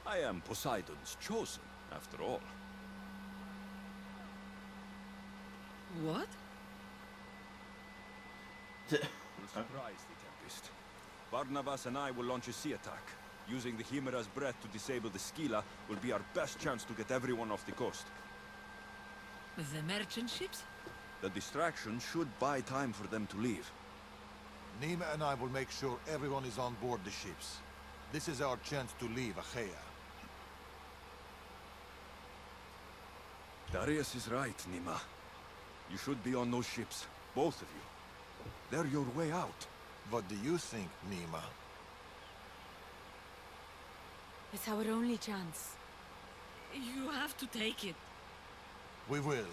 I am Poseidon's chosen, after all. What? We'll surprise the Tempest. Barnabas and I will launch a sea attack. Using the Chimera's breath to disable the Scylla will be our best chance to get everyone off the coast. With the merchant ships? The distraction should buy time for them to leave. Nima and I will make sure everyone is on board the ships. This is our chance to leave Achaea. Darius is right, Nima. You should be on those ships, both of you. They're your way out. What do you think, Nima? It's our only chance. You have to take it. We will.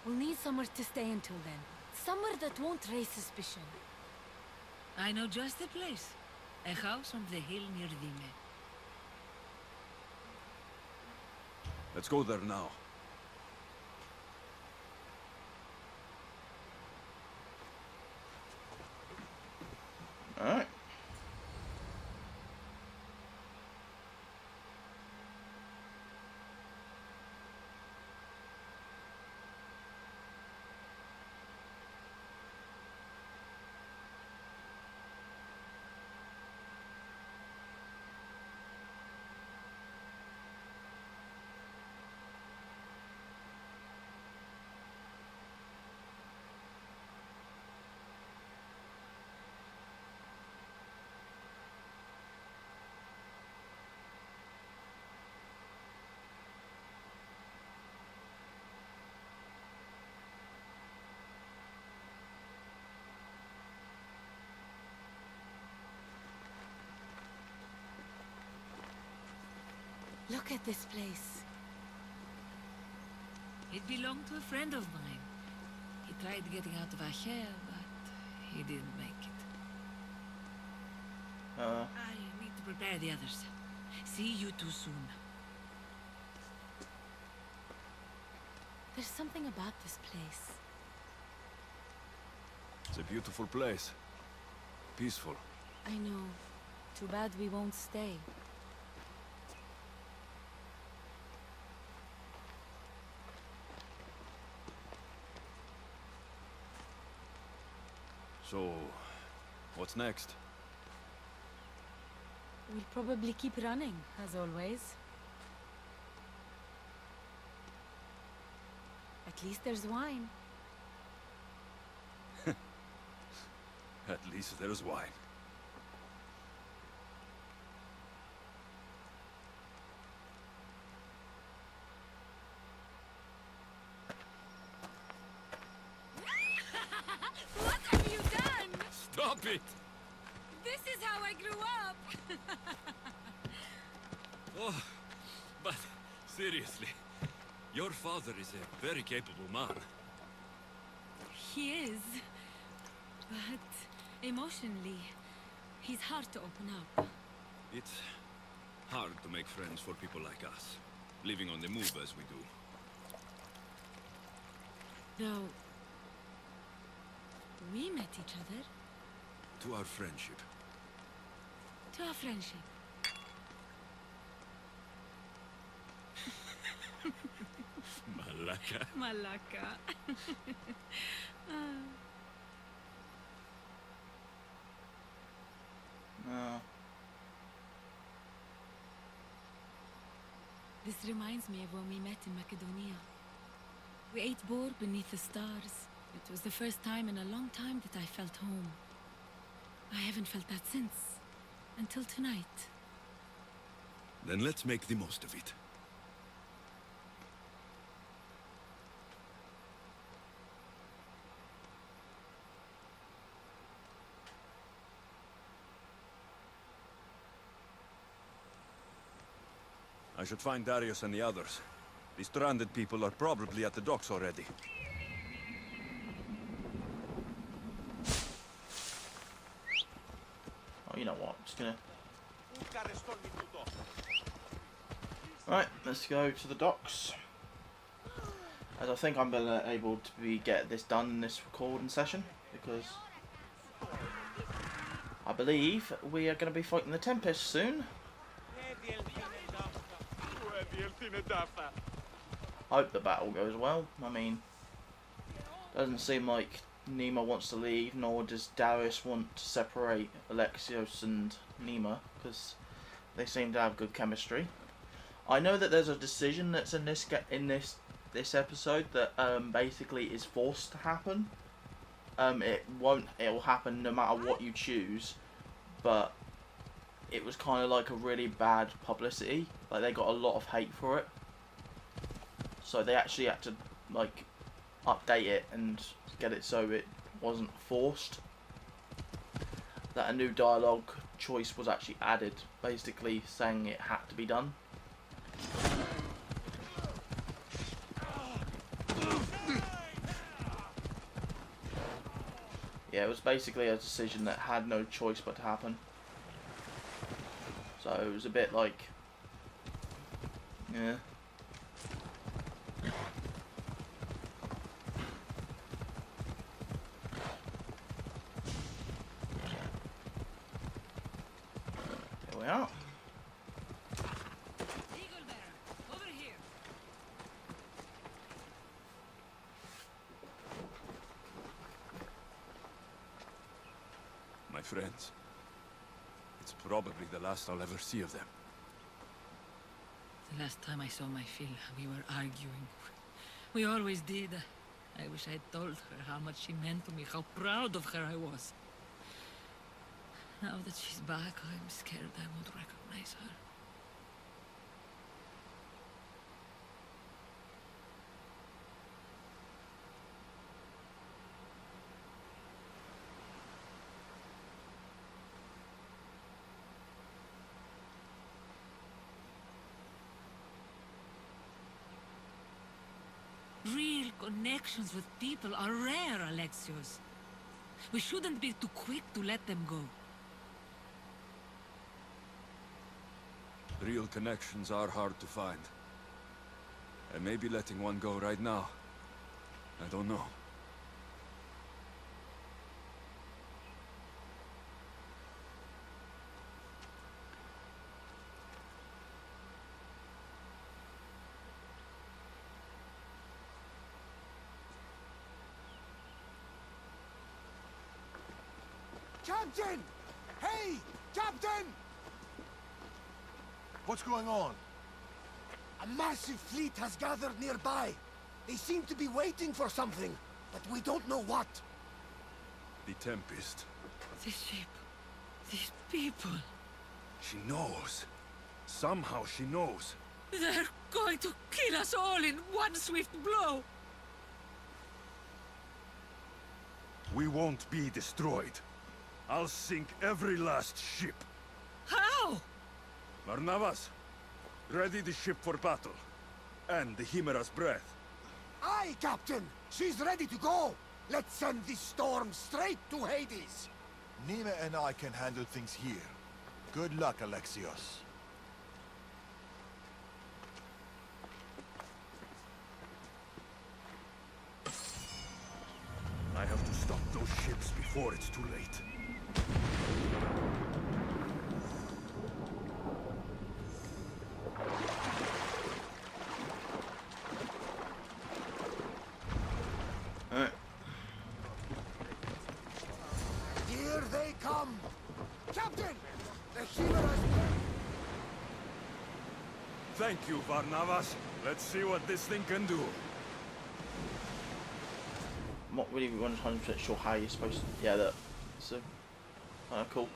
We'll need somewhere to stay until then. Somewhere that won't raise suspicion. I know just the place. A house on the hill near Dime. Let's go there now. Alright. Look at this place. It belonged to a friend of mine. He tried getting out of Acher, but he didn't make it. I need to prepare the others. See you too soon. There's something about this place. It's a beautiful place. Peaceful. I know. Too bad we won't stay. So, what's next? We'll probably keep running, as always. At least there's wine. At least there's wine. What have you done? Stop it! This is how I grew up! Oh, but seriously, your father is a very capable man. He is. But emotionally, he's hard to open up. It's hard to make friends for people like us, living on the move as we do. Though, we met each other. To our friendship. To our friendship. Malaka. Malaka. No. This reminds me of when we met in Macedonia. We ate boar beneath the stars. It was the first time in a long time that I felt home. I haven't felt that since. Until tonight. Then let's make the most of it. I should find Darius and the others. The stranded people are probably at the docks already. Oh, you know what? I'm just gonna... Right, let's go to the docks. As I think I'm able to get this done in this recording session, because I believe we are going to be fighting the Tempest soon. Hope the battle goes well. I mean, doesn't seem like Nima wants to leave, nor does Darius want to separate Alexios and Nima, because they seem to have good chemistry. I know that there's a decision that's in this episode that basically is forced to happen. It will happen no matter what you choose, but it was kind of like a really bad publicity. Like, they got a lot of hate for it. so they actually had to like update it and get it so it wasn't forced. That a new dialogue choice was actually added, basically saying it had to be done. Yeah, it was basically a decision that had no choice but to happen. So it was a bit like, yeah. Here we are. Over here. My friends. It's probably the last I'll ever see of them. The last time I saw my Phil, we were arguing. We always did. I wish I'd told her how much she meant to me, how proud of her I was. Now that she's back, I'm scared I won't recognize her. Real connections with people are rare, Alexios. We shouldn't be too quick to let them go. Real connections are hard to find. And maybe letting one go right now. I don't know. Captain! Hey! Captain! What's going on? A massive fleet has gathered nearby. They seem to be waiting for something, but we don't know what. The Tempest. This ship, these people, She knows. Somehow she knows. they're going to kill us all in one swift blow. We won't be destroyed. I'll sink every last ship. How? Barnabas, ready the ship for battle. And the Chimera's breath. Aye, Captain! She's ready to go! Let's send this storm straight to Hades! Nima and I can handle things here. Good luck, Alexios. I have to stop those ships before it's too late. Here they come! Captain! The Chimera's... Thank you, Barnabas. Let's see what this thing can do. I'm not really 100% sure how you're supposed to. Yeah, that. So, cool.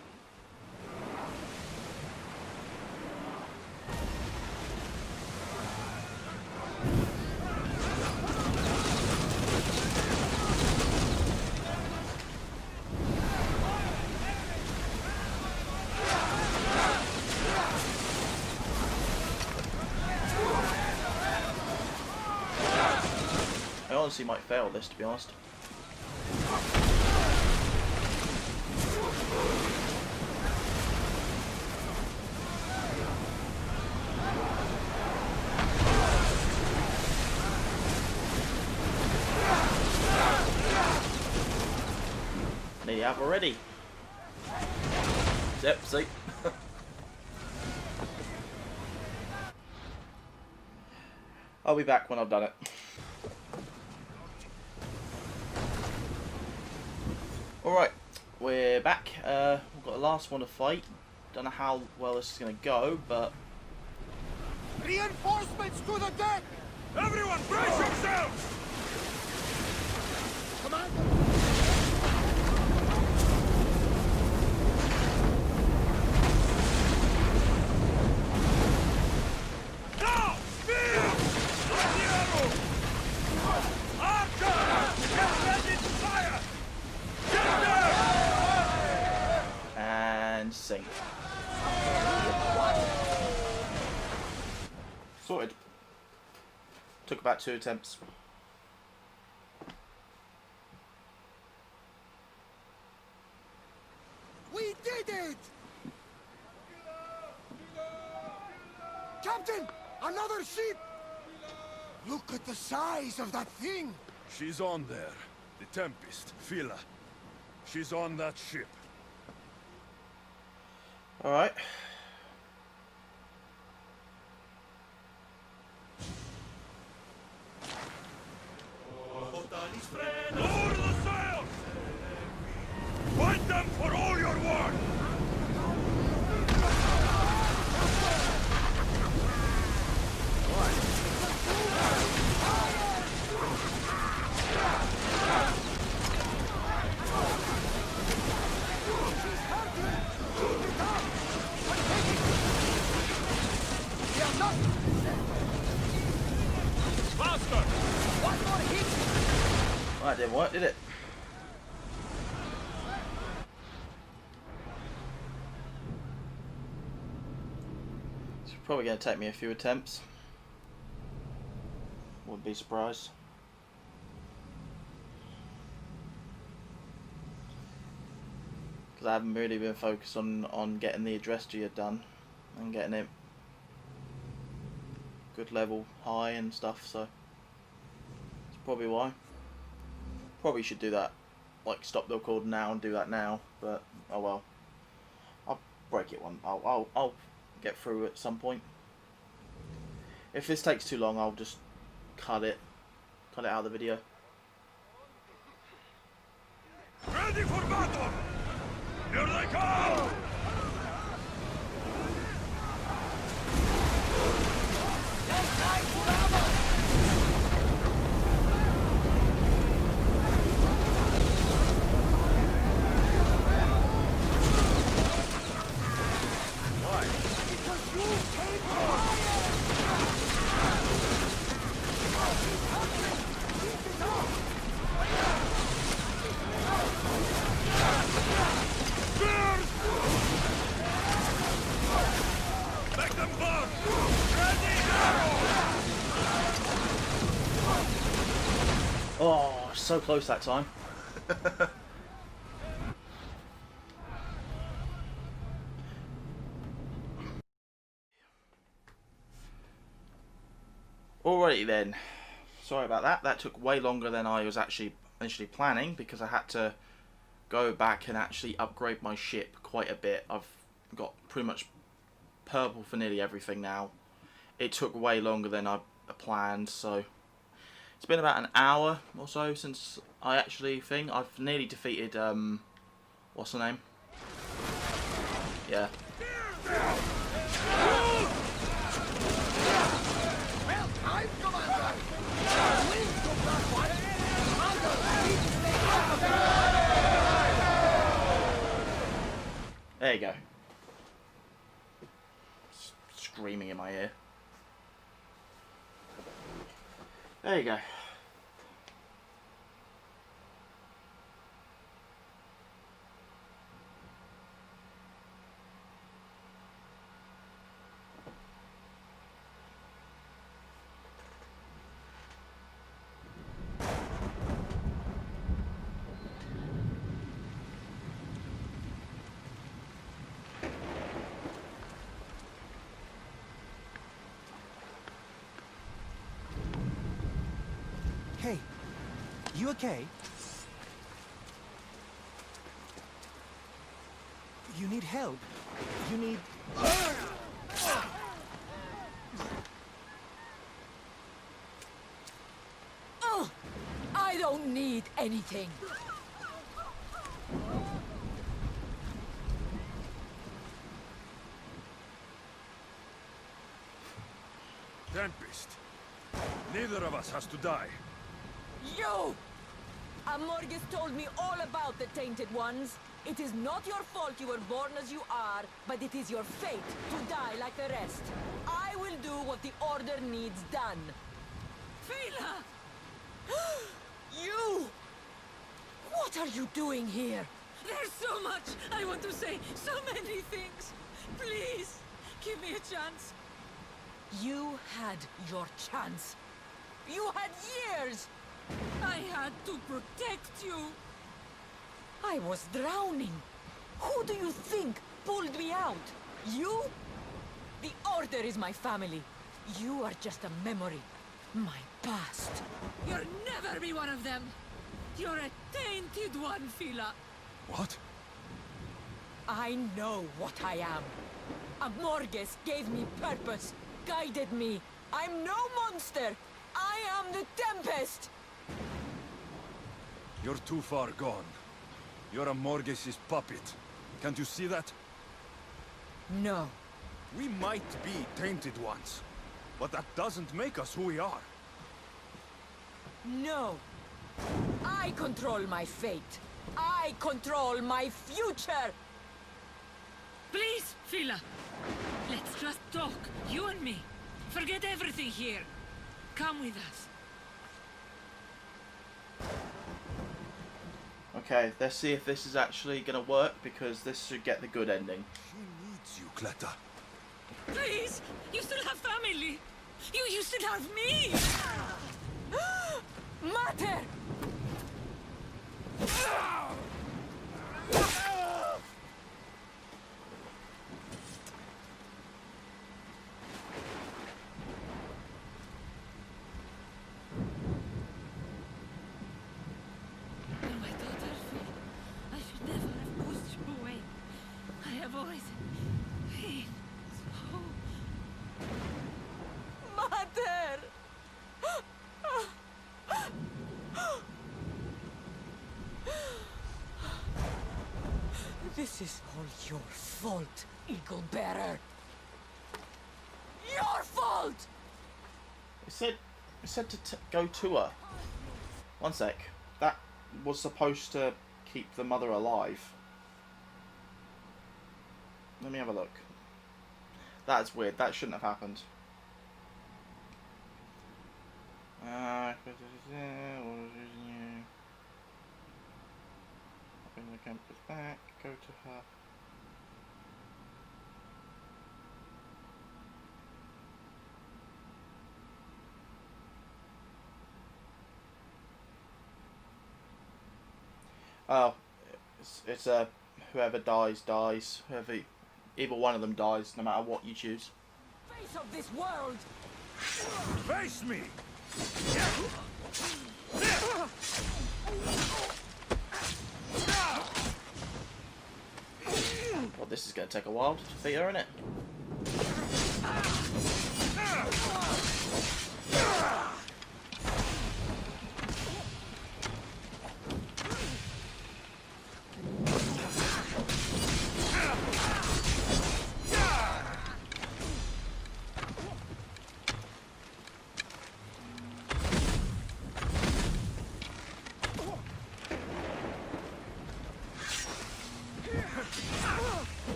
I honestly might fail this, to be honest. Nearly have already. Yep, see. I'll be back when I've done it. Alright, we're back. We've got the last one to fight. Don't know how well this is going to go, but... Reinforcements to the deck! Everyone, brace yourselves! Commander! Now! Speed! Let the arrows! Took about 2 attempts. We did it! Captain! Another ship! Look at the size of that thing! She's on there. The Tempest, Fila. She's on that ship. Alright. Lower the sails! Fight them for all you're worth! Faster! One more hit! That didn't work, did it? It's probably going to take me a few attempts. Wouldn't be surprised. Because I haven't really been focused on getting the Adrestia done and getting it good level high and stuff, so that's probably why. Probably should do that, like stop the record now and do that now, but oh well. I'll break it one. I'll get through at some point. If this takes too long, I'll just cut it out of the video. Ready for battle! Here they come! Make them burn! Ready, arrow! Oh, so close that time. Alrighty then. Sorry about that. That took way longer than I was actually initially planning because I had to go back and actually upgrade my ship quite a bit. I've got pretty much purple for nearly everything now. It took way longer than I planned, so it's been about an hour or so since I actually think I've nearly defeated what's her name? Yeah. Well, I'm commander! Wings to that one! Commander, please stay out of it! There you go. Screaming in my ear. There you go. Hey, you okay? You need help. You need... Oh, I don't need anything. Tempest. Neither of us has to die. You! Amorgus told me all about the Tainted Ones. It is not your fault you were born as you are, but it is your fate to die like the rest. I will do what the Order needs done. Fila! You! What are you doing here? There's so much I want to say, so many things. Please, give me a chance. You had your chance. You had years! I had to protect you. I was drowning. Who do you think pulled me out? You? The Order is my family. You are just a memory. My past. You'll never be one of them. You're a tainted one, Fila. What? I know what I am. Amorges gave me purpose, guided me. I'm no monster. I am the Tempest. You're too far gone. You're a Morges' puppet. Can't you see that? No. We might be tainted ones, but that doesn't make us who we are. No. I control my fate. I control my future. Please, Fila. Let's just talk, you and me. Forget everything here. Come with us. Okay, let's see if this is actually going to work, because this should get the good ending. She needs you, Cleta. Please! You still have family! You still have me! Mater! You're my daughter, Phil. I should never have pushed you away. I have always been so... Mater! This is all your fault, Eagle Bearer. Your fault! It said to go to her. One sec. That was supposed to keep the mother alive. Let me have a look. That's weird. That shouldn't have happened. Bring the campus back. Go to her. Oh, it's whoever dies. Either one of them dies, no matter what you choose. Face of this world! Face me! Well, this is going to take a while to defeat her, isn't it?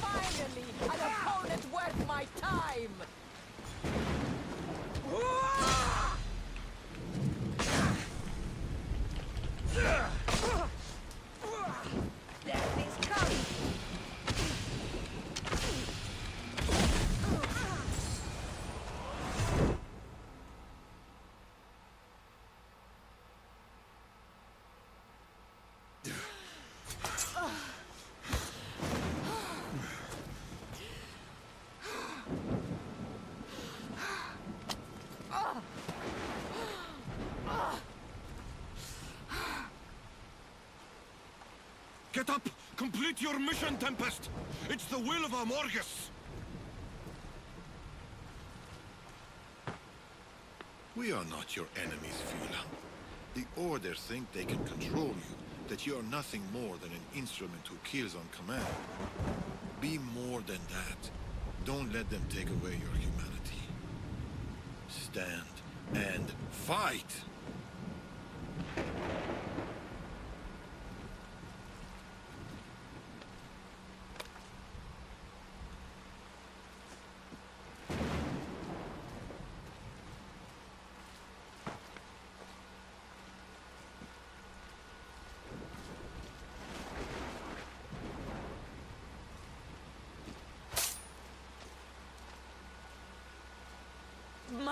Finally, an opponent worth my time! Death is coming! Get up! Complete your mission, Tempest! It's the will of Amorges! We are not your enemies, Fila. The Order think they can control you, that you are nothing more than an instrument who kills on command. Be more than that. Don't let them take away your humanity. Stand and fight!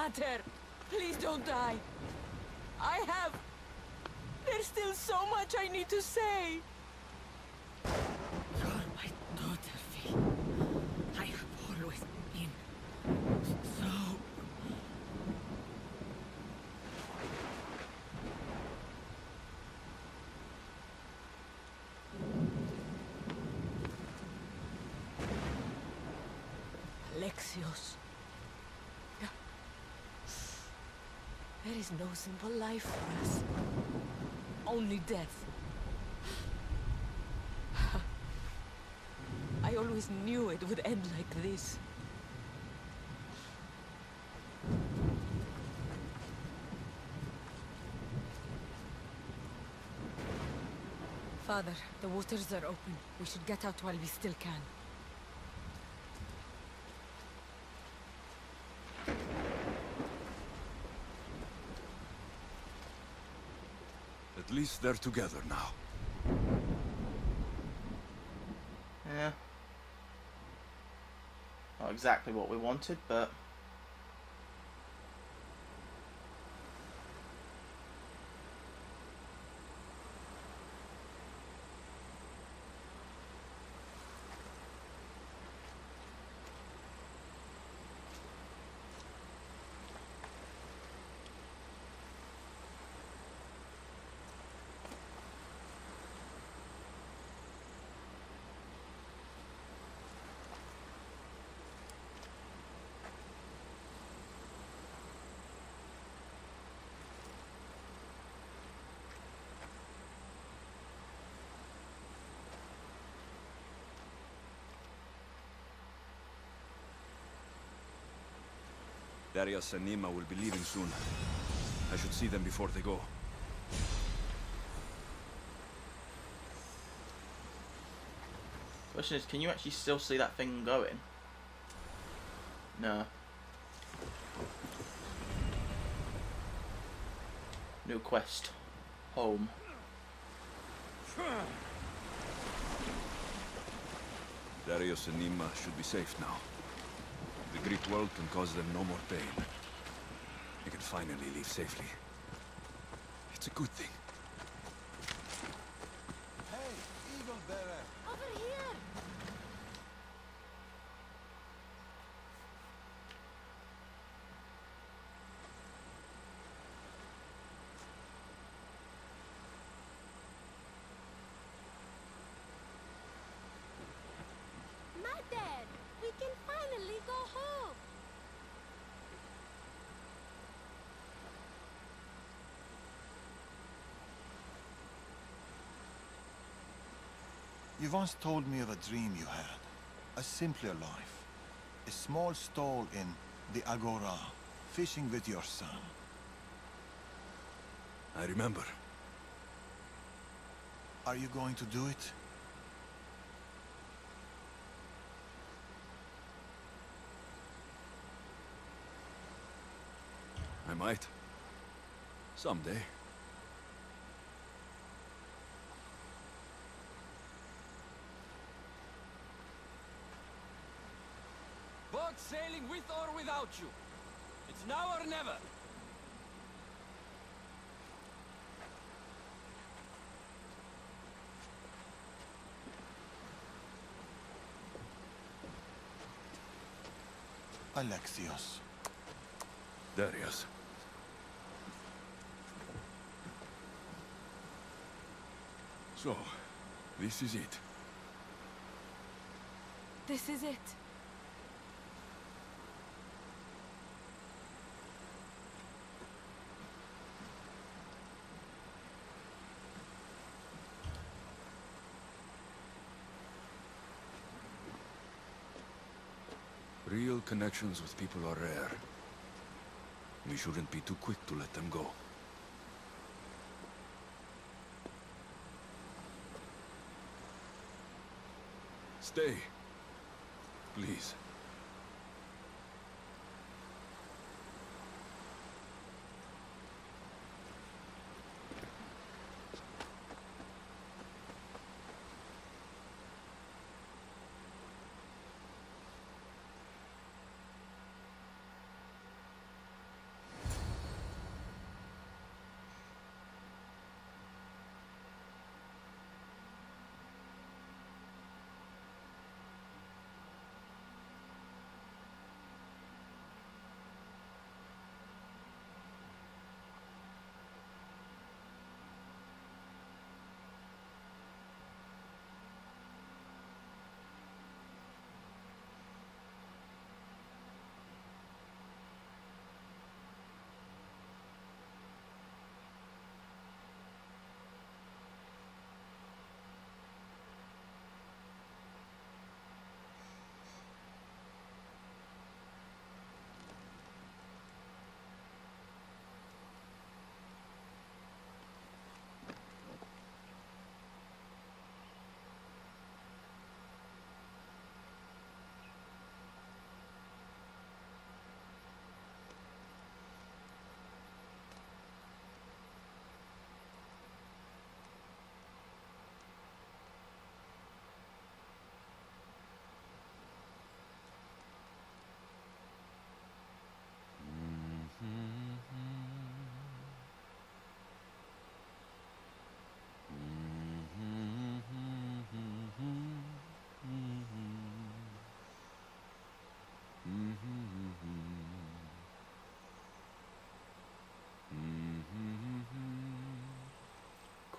Mater, please don't die. There's still so much I need to say. You're my daughter, Fee. I have always been so... Alexios. There is no simple life for us. Only death. I always knew it would end like this. Father, the waters are open. We should get out while we still can. At least they're together now. Yeah. Not exactly what we wanted, but... Darius and Nima will be leaving soon. I should see them before they go. Question is, can you actually still see that thing going? No. New quest. Home. Darius and Nima should be safe now. The Greek world can cause them no more pain. They can finally leave safely. It's a good thing. Hey, Eagle Bearer! Over here! Mater, we can finally go home. You once told me of a dream you had. A simpler life. A small stall in the Agora, fishing with your son. I remember. Are you going to do it? I might. Someday. Boat sailing with or without you. It's now or never. Alexios. Darius. So, this is it. This is it. Real connections with people are rare. We shouldn't be too quick to let them go. Stay. Please.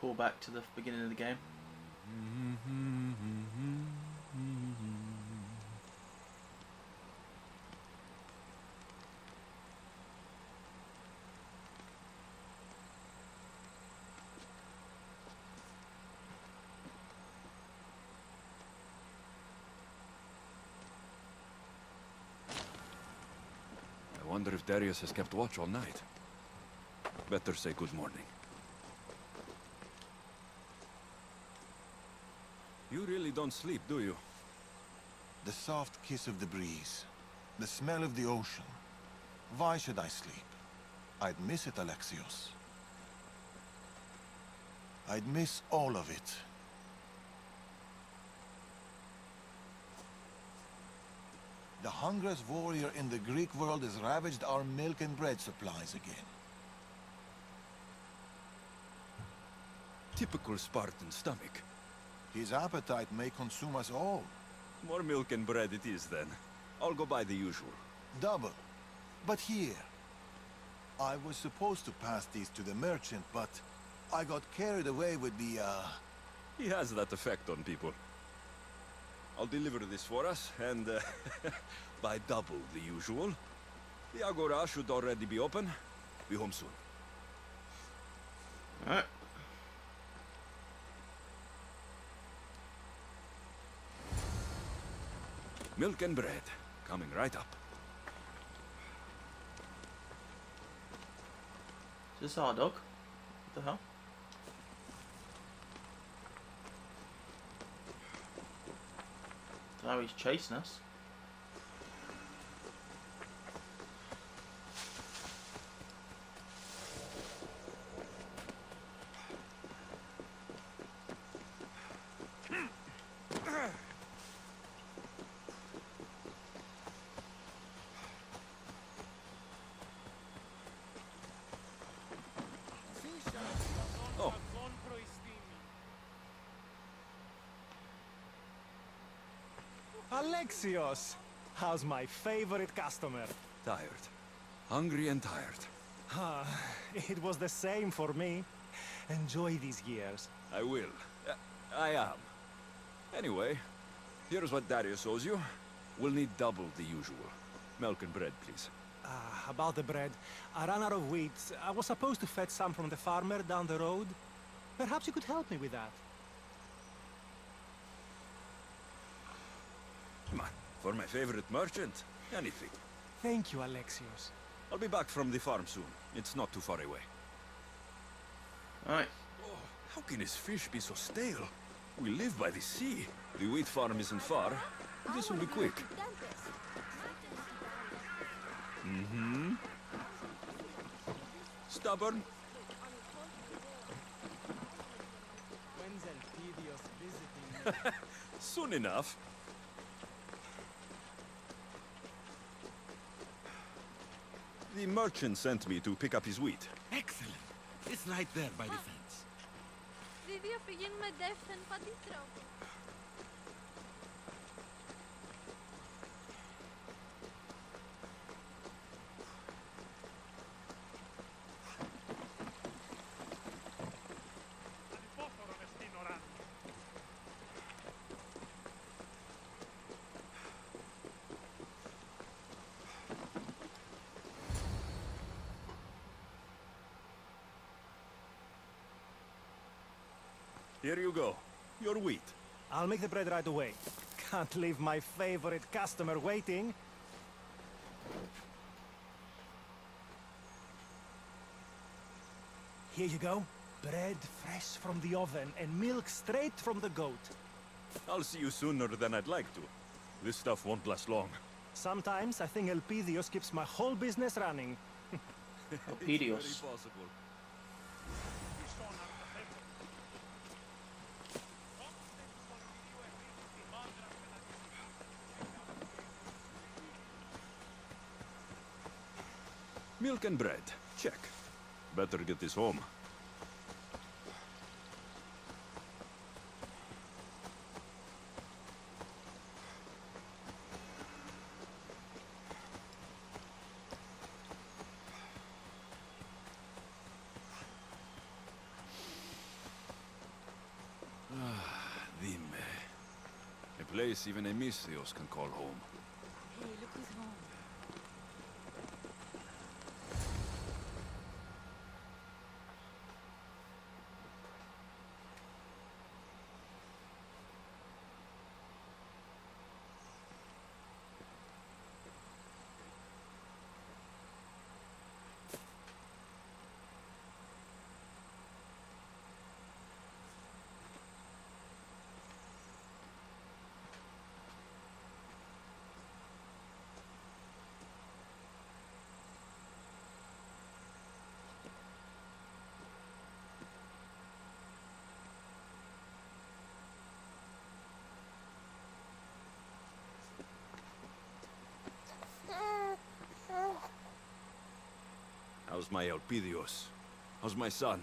call back to the beginning of the game. I wonder if Darius has kept watch all night. Better say good morning. You really don't sleep, do you? The soft kiss of the breeze. The smell of the ocean. Why should I sleep? I'd miss it, Alexios. I'd miss all of it. The hungriest warrior in the Greek world has ravaged our milk and bread supplies again. Typical Spartan stomach. His appetite may consume us all. More milk and bread it is, then. I'll go buy the usual. Double. But here. I was supposed to pass these to the merchant, but I got carried away with the, He has that effect on people. I'll deliver this for us, and buy double the usual. The Agora should already be open. Be home soon. Alright. Milk and bread, coming right up. Is this our dog? What the hell? Don't know, he's chasing us. Oh. Alexios! How's my favorite customer? Tired. Hungry and tired. Ah, it was the same for me. Enjoy these years. I will. I am. Anyway, here's what Darius owes you. We'll need double the usual. Milk and bread, please. About the bread. I ran out of wheat. I was supposed to fetch some from the farmer down the road. Perhaps you could help me with that. Come on, for my favorite merchant, anything. Thank you, Alexios. I'll be back from the farm soon. It's not too far away. Alright. Oh, how can his fish be so stale? We live by the sea. The wheat farm isn't far. This will be quick. Mm-hmm. Stubborn? When's Elpidios visiting me? Soon enough. The merchant sent me to pick up his wheat. Excellent. It's right there by the fence. Δίδυο πηγαίνουμε δεύτερον παντήτροπο. Here you go. Your wheat. I'll make the bread right away. Can't leave my favorite customer waiting. Here you go. Bread fresh from the oven and milk straight from the goat. I'll see you sooner than I'd like to. This stuff won't last long. Sometimes I think Elpidios keeps my whole business running. Elpidios. It's very possible. Milk and bread. Check. Better get this home. place even a Misthios can call home. Hey, look who's home. How's my Elpidios? How's my son?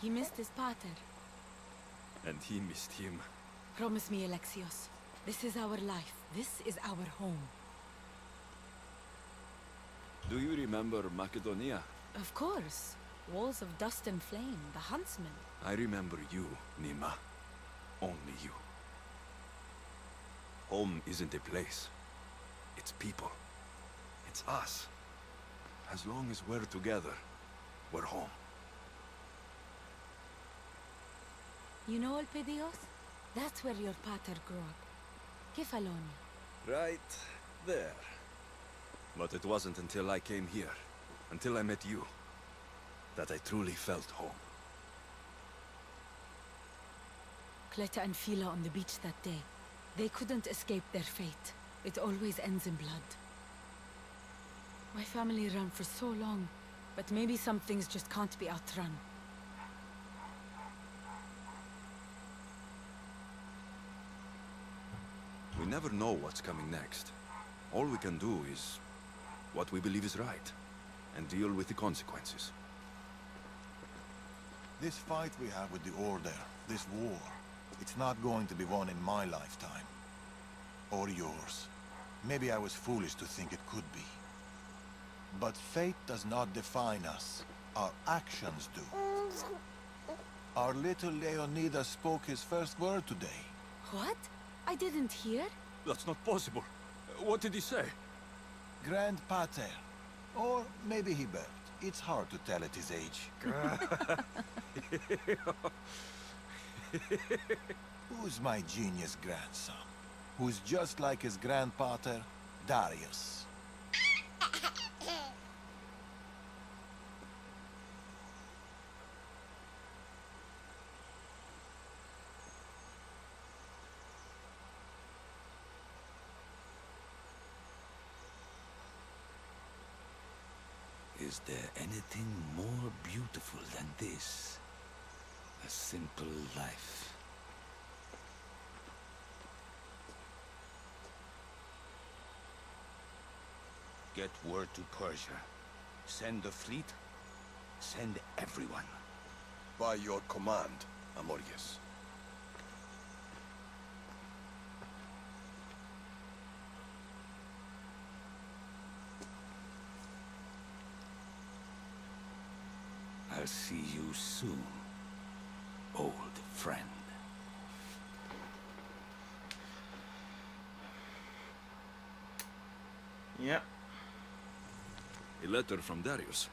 He missed his pater. And he missed him. Promise me, Alexios. This is our life. This is our home. Do you remember Macedonia? Of course. Walls of dust and flame, the huntsman. I remember you, Nima. Only you. Home isn't a place. It's people. It's us. As long as we're together, we're home. You know Elpidios? That's where your pater grew up. Kefalonia. Right there. But it wasn't until I came here, until I met you, that I truly felt home. Cleta and Fila on the beach that day. They couldn't escape their fate. It always ends in blood. My family ran for so long, but maybe some things just can't be outrun. We never know what's coming next. All we can do is what we believe is right, and deal with the consequences. This fight we have with the Order, this war, it's not going to be won in my lifetime. Or yours. Maybe I was foolish to think it could be. But fate does not define us. Our actions do. Our little Leonidas spoke his first word today. What? I didn't hear. That's not possible. What did he say? Grand Pater. Or maybe he burped. It's hard to tell at his age. Who's my genius grandson? Who's just like his grandpater, Darius. Is there anything more beautiful than this? A simple life. Get word to Persia. Send the fleet. Send everyone. By your command, Amorius. I'll see you soon, old friend. Yep. A letter from Darius.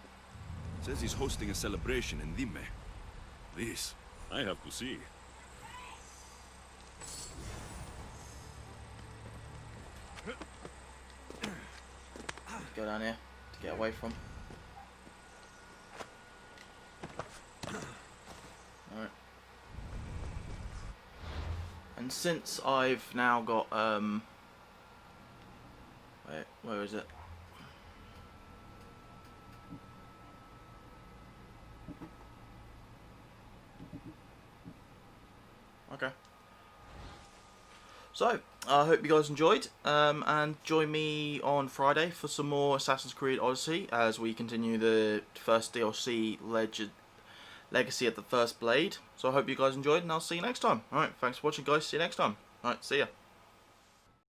Says he's hosting a celebration in Dime. This, I have to see. Go down here to get away from. Alright. And since I've now got wait, where is it? Okay. So, I hope you guys enjoyed, and join me on Friday for some more Assassin's Creed Odyssey as we continue the first DLC Legacy of the First Blade. So I hope you guys enjoyed, and I'll see you next time. Alright, thanks for watching guys, see you next time. Alright, see ya.